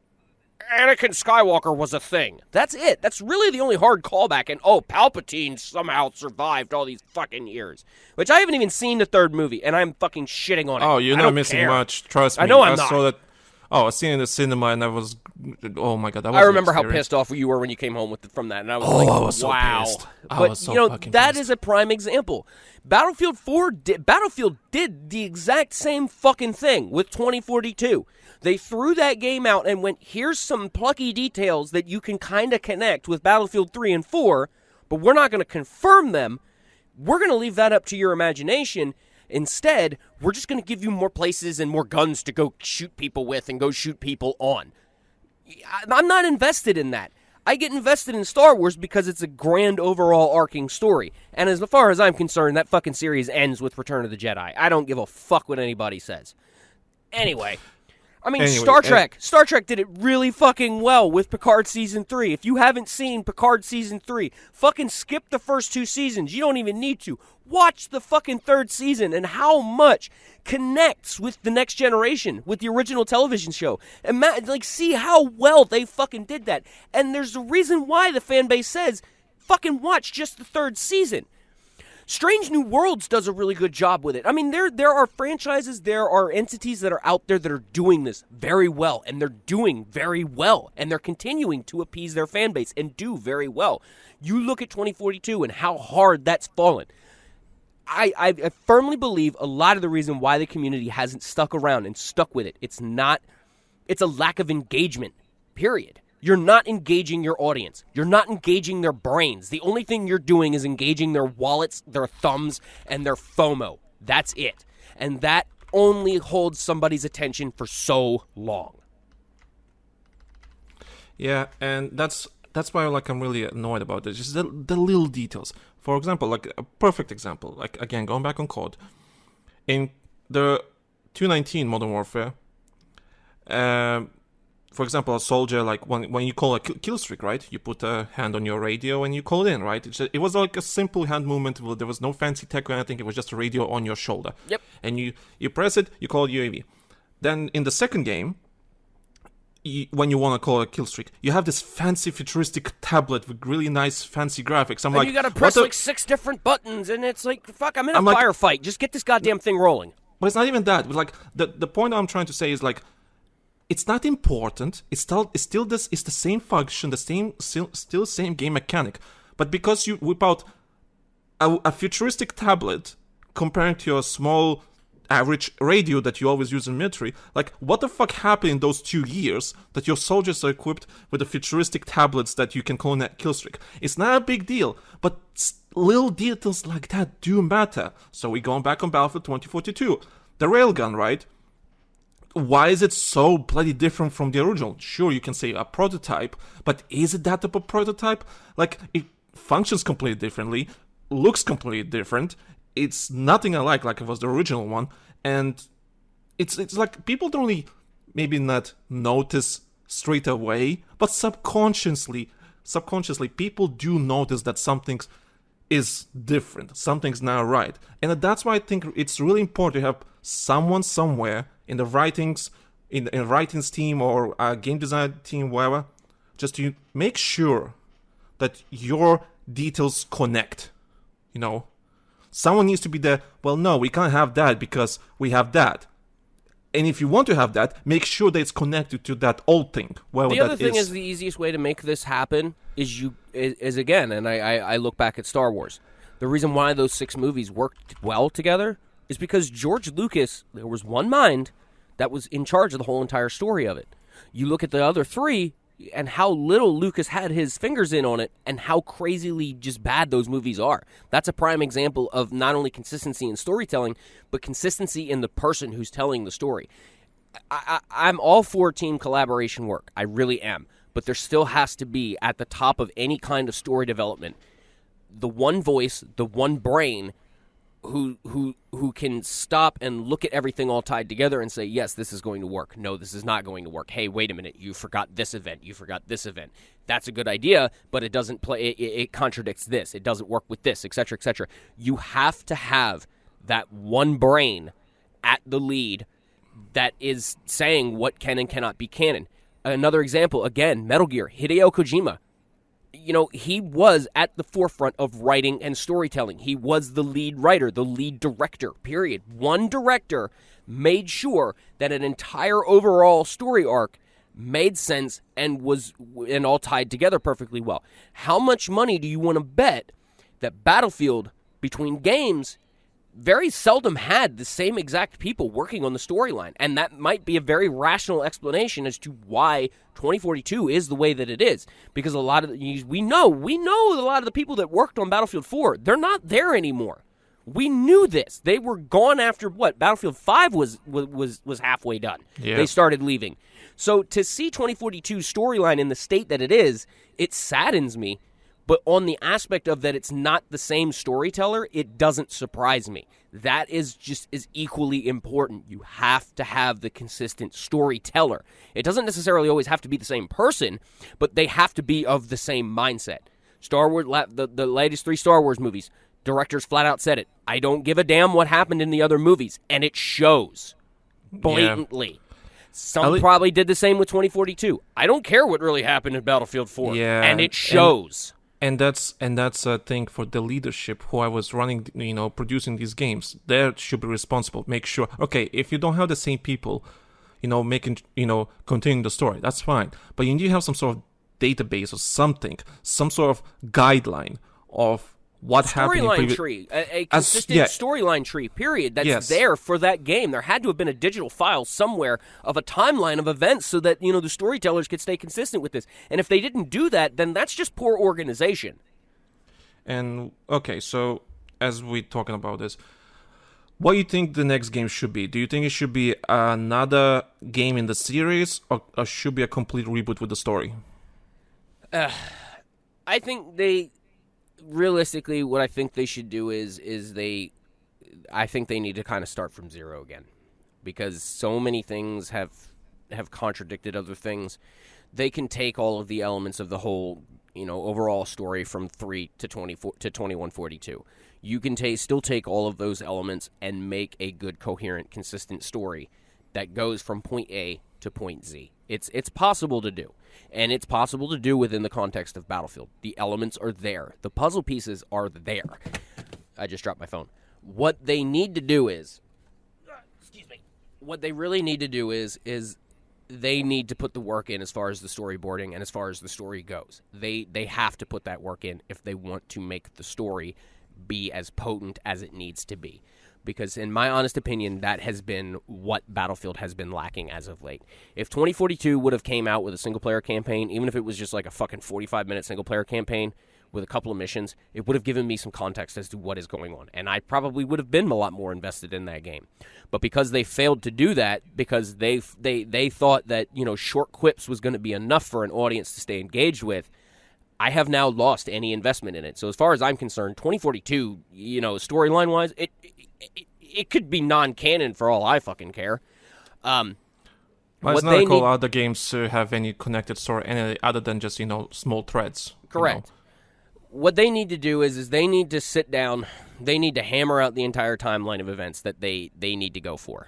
Anakin Skywalker was a thing. That's it. That's really the only hard callback. And, Palpatine somehow survived all these fucking years. Which I haven't even seen the third movie, and I'm fucking shitting on it. Oh, you're not missing much. Trust me. I know I'm not. Saw that. Oh, I seen it in the cinema, and I was... Oh, my God. That was I remember how pissed off you were when you came home from that, and I was like, I was so wow. pissed. That is a prime example. Battlefield did the exact same fucking thing with 2042. They threw that game out and went, here's some plucky details that you can kind of connect with Battlefield 3 and 4, but we're not going to confirm them. We're going to leave that up to your imagination. Instead, we're just going to give you more places and more guns to go shoot people with and go shoot people on. I'm not invested in that. I get invested in Star Wars because it's a grand overall arcing story. And as far as I'm concerned, that fucking series ends with Return of the Jedi. I don't give a fuck what anybody says. Anyway, Star Trek. Star Trek did it really fucking well with Picard Season 3. If you haven't seen Picard Season 3, fucking skip the first 2 seasons. You don't even need to. Watch the fucking 3rd season and how much connects with the next generation, with the original television show. And see how well they fucking did that. And there's a reason why the fan base says, fucking watch just the 3rd season. Strange New Worlds does a really good job with it. There are franchises, there are entities that are out there that are doing this very well, and they're doing very well, and they're continuing to appease their fan base and do very well. You look at 2042 and how hard that's fallen. I firmly believe a lot of the reason why the community hasn't stuck around and stuck with it, it's a lack of engagement, period. You're not engaging your audience. You're not engaging their brains. The only thing you're doing is engaging their wallets, their thumbs, and their FOMO. That's it. And that only holds somebody's attention for so long. Yeah, and that's why I'm really annoyed about this. Just the little details. For example, a perfect example, again, going back on COD. In the 2.19 Modern Warfare, for example, a soldier, when you call a kill streak, right? You put a hand on your radio and you call it in, right? It was a simple hand movement. There was no fancy tech or anything. It was just a radio on your shoulder. Yep. And you press it, you call UAV. Then in the second game, when you want to call a kill streak, you have this fancy futuristic tablet with really nice fancy graphics. You gotta press 6 different buttons, and it's like, fuck, I'm in a firefight. Just get this goddamn thing rolling. But it's not even that. But the point I'm trying to say is it's not important. It's still the same function, still the same game mechanic. But because you whip out a futuristic tablet comparing to your small average radio that you always use in military, what the fuck happened in those 2 years that your soldiers are equipped with the futuristic tablets that you can call a kill streak? It's not a big deal, but little details like that do matter. So we're going back on Battlefield 2042. The railgun, right? Why is it so bloody different from the original? Sure, you can say a prototype, but is it that type of prototype? It functions completely differently, looks completely different. It's nothing alike like it was the original one, and it's people don't really maybe not notice straight away, but subconsciously people do notice that something is different, something's not right. And that's why I think it's really important to have someone somewhere in the writings team or a game design team, whatever, just to make sure that your details connect. Someone needs to be there. Well, no, we can't have that because we have that. And if you want to have that, make sure that it's connected to that old thing. The other thing is the easiest way to make this happen is again, and I look back at Star Wars. The reason why those 6 movies worked well together is because George Lucas, there was one mind that was in charge of the whole entire story of it. You look at the other 3, and how little Lucas had his fingers in on it, and how crazily just bad those movies are. That's a prime example of not only consistency in storytelling, but consistency in the person who's telling the story. I'm all for team collaboration work. I really am. But there still has to be, at the top of any kind of story development, the one voice, the one brain who can stop and look at everything all tied together and say, yes, this is going to work. No, this is not going to work. Hey, wait a minute. You forgot this event. You forgot this event. That's a good idea, but it doesn't play. It contradicts this. It doesn't work with this, et cetera, et cetera. You have to have that one brain at the lead that is saying what can and cannot be canon. Another example, again, Metal Gear, Hideo Kojima. He was at the forefront of writing and storytelling. He was the lead writer, the lead director, period. One director made sure that an entire overall story arc made sense and all tied together perfectly well. How much money do you want to bet that Battlefield, between games, very seldom had the same exact people working on the storyline? And that might be a very rational explanation as to why 2042 is the way that it is. Because a lot of we know a lot of the people that worked on Battlefield 4, they're not there anymore. We knew this. They were gone after what? Battlefield 5 was halfway done. Yeah. They started leaving. So to see 2042's storyline in the state that it is, it saddens me. But on the aspect of that it's not the same storyteller, it doesn't surprise me. That is just as equally important. You have to have the consistent storyteller. It doesn't necessarily always have to be the same person, but they have to be of the same mindset. Star Wars, the latest 3 Star Wars movies, directors flat out said it. I don't give a damn what happened in the other movies, and it shows blatantly. Yeah. Some probably did the same with 2042. I don't care what really happened in Battlefield 4, and it shows. And that's a thing for the leadership who I was running, producing these games. They should be responsible. Make sure, okay, if you don't have the same people, continuing the story, that's fine. But you need to have some sort of database or something, some sort of guideline of what happened. Storyline tree, a consistent storyline tree, period, that's there for that game. There had to have been a digital file somewhere of a timeline of events so that, the storytellers could stay consistent with this. And if they didn't do that, then that's just poor organization. And, okay, so as we're talking about this, what do you think the next game should be? Do you think it should be another game in the series or should be a complete reboot with the story? I think realistically, what I think they should do is I think they need to kind of start from zero again, because so many things have contradicted other things. They can take all of the elements of the whole, overall story from 3 to 24 to 2142. You can still take all of those elements and make a good, coherent, consistent story that goes from point A to point Z. It's possible to do. And it's possible to do within the context of Battlefield. The elements are there. The puzzle pieces are there. I just dropped my phone. What they need to do is... Excuse me. What they really need to do is they need to put the work in as far as the storyboarding and as far as the story goes. They have to put that work in if they want to make the story be as potent as it needs to be. Because in my honest opinion, that has been what Battlefield has been lacking as of late. If 2042 would have came out with a single-player campaign, even if it was just like a fucking 45-minute single-player campaign with a couple of missions, it would have given me some context as to what is going on. And I probably would have been a lot more invested in that game. But because they failed to do that, because they thought that, short quips was going to be enough for an audience to stay engaged with, I have now lost any investment in it. So as far as I'm concerned, 2042, storyline-wise, it could be non-canon for all I fucking care. Well, it's not like all other games have any connected story any other than just, small threads. Correct. What they need to do is they need to sit down. They need to hammer out the entire timeline of events that they need to go for.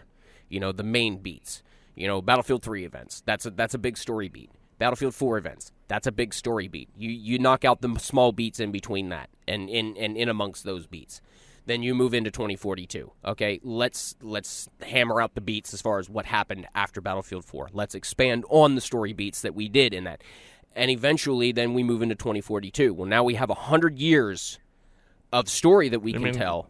The main beats. Battlefield 3 events. That's a big story beat. Battlefield 4 events. That's a big story beat. You knock out the small beats in between that and in amongst those beats. Then you move into 2042. Okay, let's hammer out the beats as far as what happened after Battlefield 4. Let's expand on the story beats that we did in that. And eventually, then we move into 2042. Well, now we have 100 years of story that we can tell.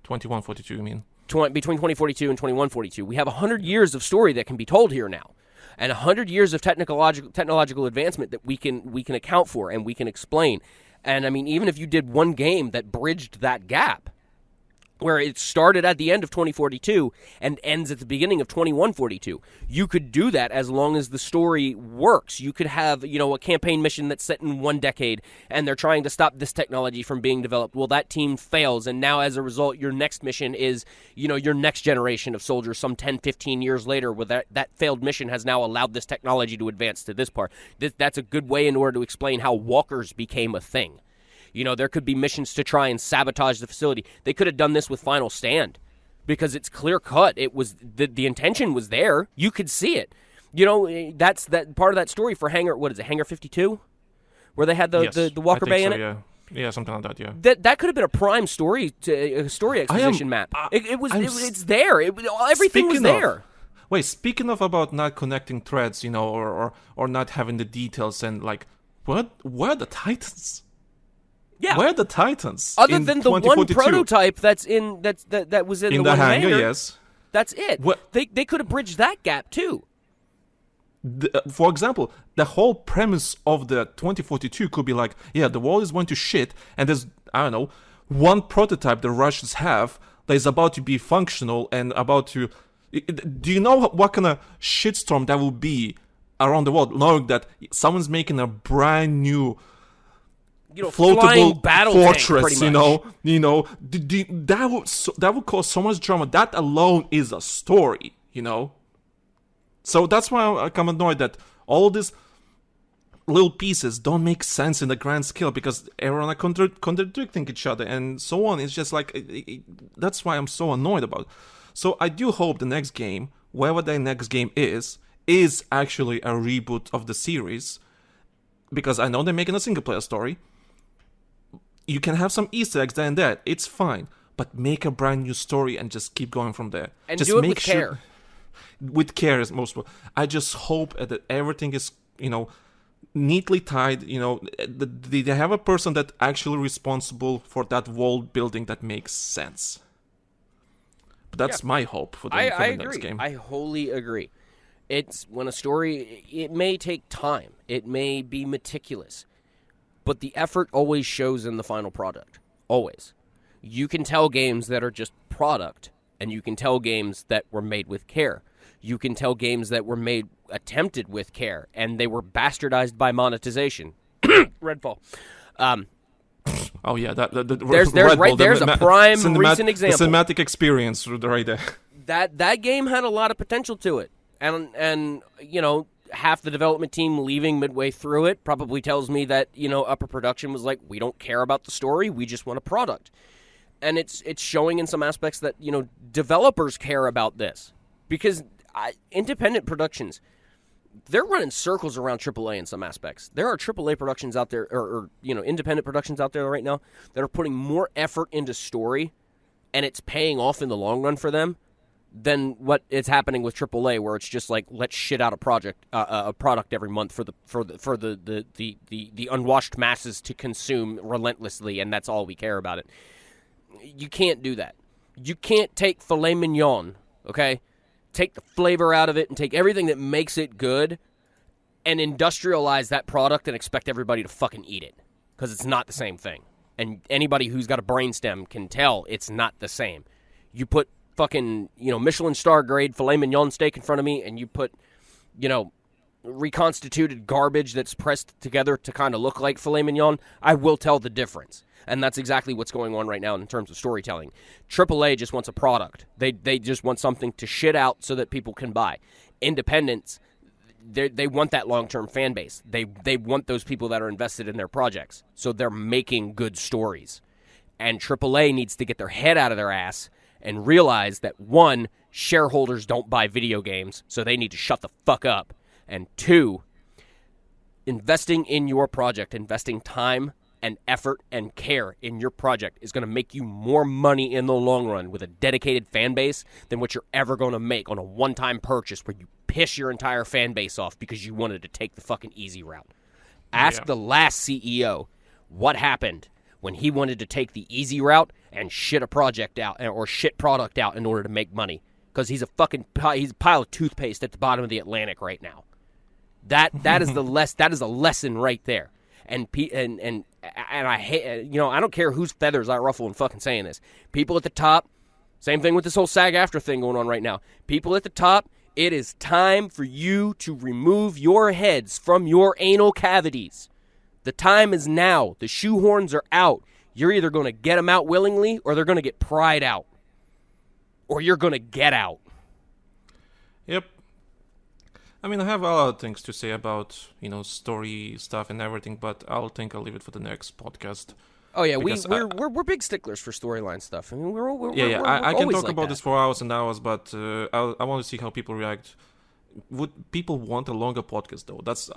2142, you mean? Between 2042 and 2142. We have 100 years of story that can be told here now. And 100 years of technological advancement that we can account for and we can explain. And, I mean, even if you did one game that bridged that gap, where it started at the end of 2042 and ends at the beginning of 2142. You could do that as long as the story works. You could have, a campaign mission that's set in one decade and they're trying to stop this technology from being developed. Well, that team fails, and now as a result, your next mission is, your next generation of soldiers some 10, 15 years later, where that failed mission has now allowed this technology to advance to this part. That's a good way in order to explain how walkers became a thing. There could be missions to try and sabotage the facility. They could have done this with Final Stand because it's clear cut. It was the intention was there. You could see it. You know, that's that part of that story for Hangar. What is it, Hangar 52, where they had the Walker Bay in it. Yeah, something like that. Yeah. That could have been a prime story exposition map. It's there. Everything was there. Wait, speaking about not connecting threads, you know, or not having the details, and like, where are the Titans? Yeah. Where are the Titans? Other than the one prototype that was in the hangar, yes. That's it. They could have bridged that gap too. For example, the whole premise of the 2042 could be like, yeah, the world is going to shit, and there's, I don't know, one prototype the Russians have that is about to be functional and about to... Do you know what kind of shitstorm that will be around the world, knowing that someone's making a brand new floatable battle fortress, tank, that would cause so much drama. That alone is a story, you know? So that's why I'm annoyed that all these little pieces don't make sense in the grand scale, because everyone are contradicting each other and so on. It's just like, that's why I'm so annoyed about it. So I do hope the next game, whatever the next game is actually a reboot of the series, because I know they're making a single player story. You can have some Easter eggs there and there, it's fine, but make a brand new story and just keep going from there. And just do it make with care. With care is most. I just hope that everything is, you know, neatly tied. You know, they have a person that actually responsible for that world building that makes sense. But that's my hope for the next game. I wholly agree. It's when a story, it may take time, it may be meticulous, but the effort always shows in the final product. Always. You can tell games that are just product, and you can tell games that were made with care. You can tell games that were attempted with care, and they were bastardized by monetization. Redfall. Oh yeah, there's a prime recent example. The cinematic experience right there. That game had a lot of potential to it, and you know, half the development team leaving midway through it probably tells me that, you know, upper production was like, we don't care about the story, we just want a product. And it's showing in some aspects that, you know, developers care about this, because independent productions, they're running circles around AAA in some aspects. There are AAA productions out there, or you know, independent productions out there right now that are putting more effort into story, and it's paying off in the long run for them than what is happening with AAA, where it's just like, let's shit out a product every month for the unwashed masses to consume relentlessly, and that's all we care about it. You can't do that. You can't take filet mignon, okay? Take the flavor out of it and take everything that makes it good and industrialize that product and expect everybody to fucking eat it, because it's not the same thing. And anybody who's got a brainstem can tell it's not the same. You put fucking, you know, Michelin star grade filet mignon steak in front of me, and you put, you know, reconstituted garbage that's pressed together to kind of look like filet mignon, I will tell the difference. And that's exactly what's going on right now in terms of storytelling. AAA just wants a product. They just want something to shit out so that people can buy. Independents, they want that long-term fan base. They want those people that are invested in their projects. So they're making good stories. And AAA needs to get their head out of their ass and realize that, one, shareholders don't buy video games, so they need to shut the fuck up. And two, investing in your project, investing time and effort and care in your project is going to make you more money in the long run with a dedicated fan base than what you're ever going to make on a one-time purchase where you piss your entire fan base off because you wanted to take the fucking easy route. Ask the last CEO what happened when he wanted to take the easy route and shit a project out, or shit product out in order to make money, because he's a pile of toothpaste at the bottom of the Atlantic right now. That is a lesson right there. And I hate, you know, I don't care whose feathers I ruffle in fucking saying this. People at the top, same thing with this whole SAG-AFTRA thing going on right now. People at the top, it is time for you to remove your heads from your anal cavities. The time is now. The shoehorns are out. You're either going to get them out willingly, or they're going to get pried out. Or you're going to get out. Yep. I mean, I have a lot of things to say about, you know, story stuff and everything, but I'll leave it for the next podcast. Oh yeah, we're big sticklers for storyline stuff. I mean, I can talk like about this for hours and hours, but I want to see how people react. would people want a longer podcast though? That's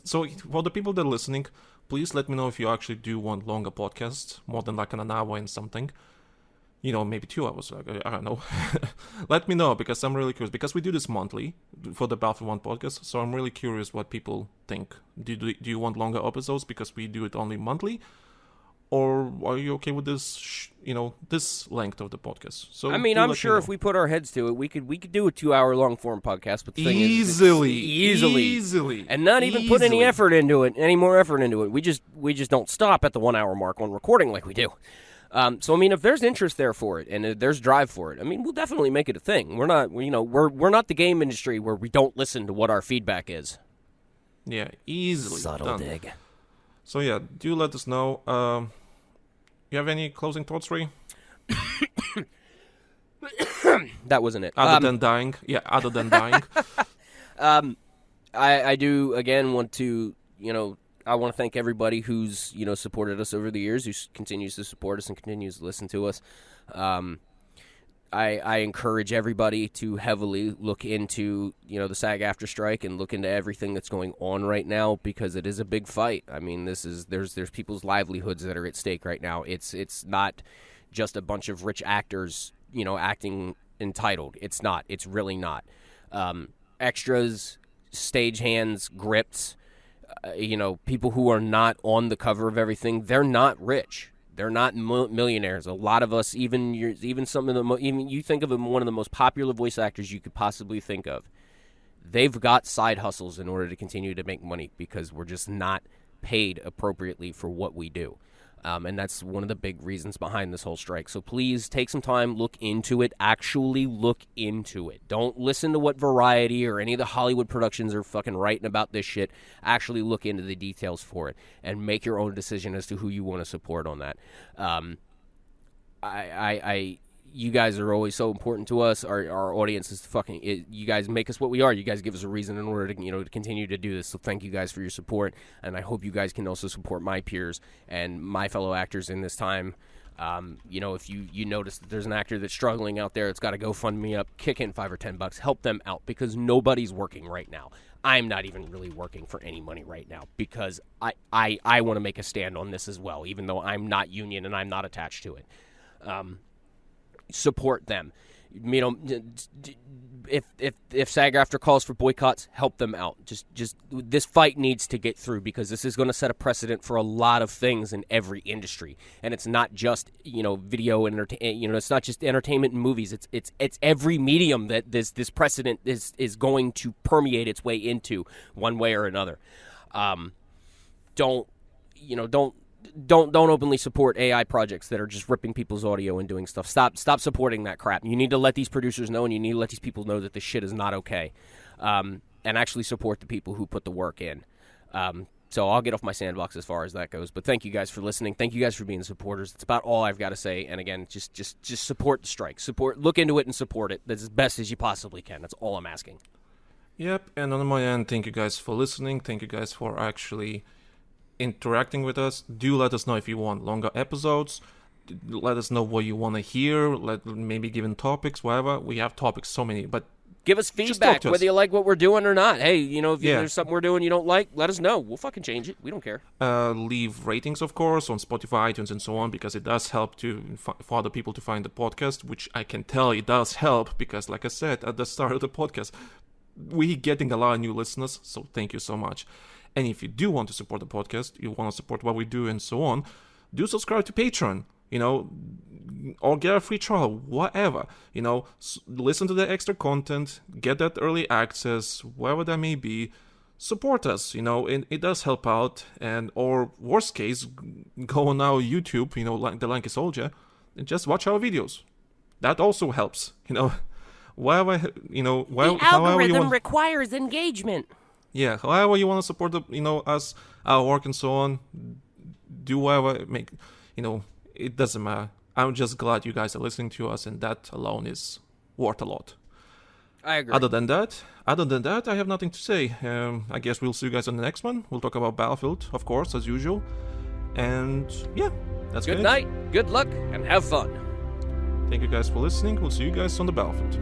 so for the people that are listening, please let me know if you actually do want longer podcasts, more than like an hour and something. Maybe 2 hours. I don't know. Let me know, because I'm really curious. Because we do this monthly for the BattlefieldOne podcast, so I'm really curious what people think. Do you want longer episodes because we do it only monthly, or are you okay with this? This length of the podcast. So I mean, I'm sure if we put our heads to it, we could do a 2-hour long form podcast. But the thing easily, and not even put any more effort into it. We just don't stop at the 1 hour mark on recording like we do. So I mean, if there's interest there for it and there's drive for it, I mean, we'll definitely make it a thing. We're not, we're not the game industry where we don't listen to what our feedback is. Yeah, easily subtle done. dig. So yeah, do let us know. You have any closing thoughts, Ray? That wasn't it. Other than dying. I do again want to, I want to thank everybody who's, supported us over the years, who continues to support us and continues to listen to us. I encourage everybody to heavily look into, the SAG-AFTRA strike and look into everything that's going on right now, because it is a big fight. I mean, there's people's livelihoods that are at stake right now. It's not just a bunch of rich actors, acting entitled. It's not. It's really not. Extras, stagehands, grips. People who are not on the cover of everything, they're not rich. They're not millionaires. A lot of us, even some of the, even you think of them, one of the most popular voice actors you could possibly think of, they've got side hustles in order to continue to make money, because we're just not paid appropriately for what we do. And that's one of the big reasons behind this whole strike. So please take some time, look into it, actually look into it. Don't listen to what Variety or any of the Hollywood productions are fucking writing about this shit. Actually look into the details for it and make your own decision as to who you want to support on that. You guys are always so important to us. Our audience is you guys make us what we are. You guys give us a reason in order to, to continue to do this. So thank you guys for your support. And I hope you guys can also support my peers and my fellow actors in this time. If you notice that there's an actor that's struggling out there, it's got to GoFundMe up, kick in $5 or $10, help them out, because nobody's working right now. I'm not even really working for any money right now, because I want to make a stand on this as well, even though I'm not union and I'm not attached to it. Support them. If SAG-AFTRA calls for boycotts, help them out. Just this fight needs to get through, because this is going to set a precedent for a lot of things in every industry, and it's not just video and it's not just entertainment and movies. It's every medium that this precedent is going to permeate its way into, one way or another. Don't openly support AI projects that are just ripping people's audio and doing stuff. Stop supporting that crap. You need to let these producers know, and you need to let these people know that this shit is not okay. And actually support the people who put the work in. So I'll get off my soapbox as far as that goes. But thank you guys for listening. Thank you guys for being supporters. That's about all I've got to say. And again, just support the strike. Look into it and support it as best as you possibly can. That's all I'm asking. Yep. And on my end, thank you guys for listening. Thank you guys for actually interacting with us. Do let us know if you want longer episodes. Let us know what you want to hear. Maybe given topics, whatever. We have topics, so many, but give us feedback, whether you like what we're doing or not. Hey, if there's something we're doing you don't like, let us know. We'll fucking change it. We don't care. Leave ratings, of course, on Spotify, iTunes, and so on, because it does help for other people to find the podcast, which I can tell it does help, because like I said at the start of the podcast, we're getting a lot of new listeners, so thank you so much. And if you do want to support the podcast, you want to support what we do and so on, do subscribe to Patreon, or get a free trial, whatever. Listen to the extra content, get that early access, whatever that may be. Support us, and it does help out. And or worst case, go on our YouTube, like the Lanky Soldier, and just watch our videos. That also helps, Whatever, the algorithm requires engagement. Yeah, however you want to support us, our work and so on, do whatever it doesn't matter. I'm just glad you guys are listening to us, and that alone is worth a lot. I agree. Other than that, I have nothing to say. I guess we'll see you guys on the next one. We'll talk about Battlefield, of course, as usual. And yeah, that's good. Good night, good luck, and have fun. Thank you guys for listening. We'll see you guys on the Battlefield.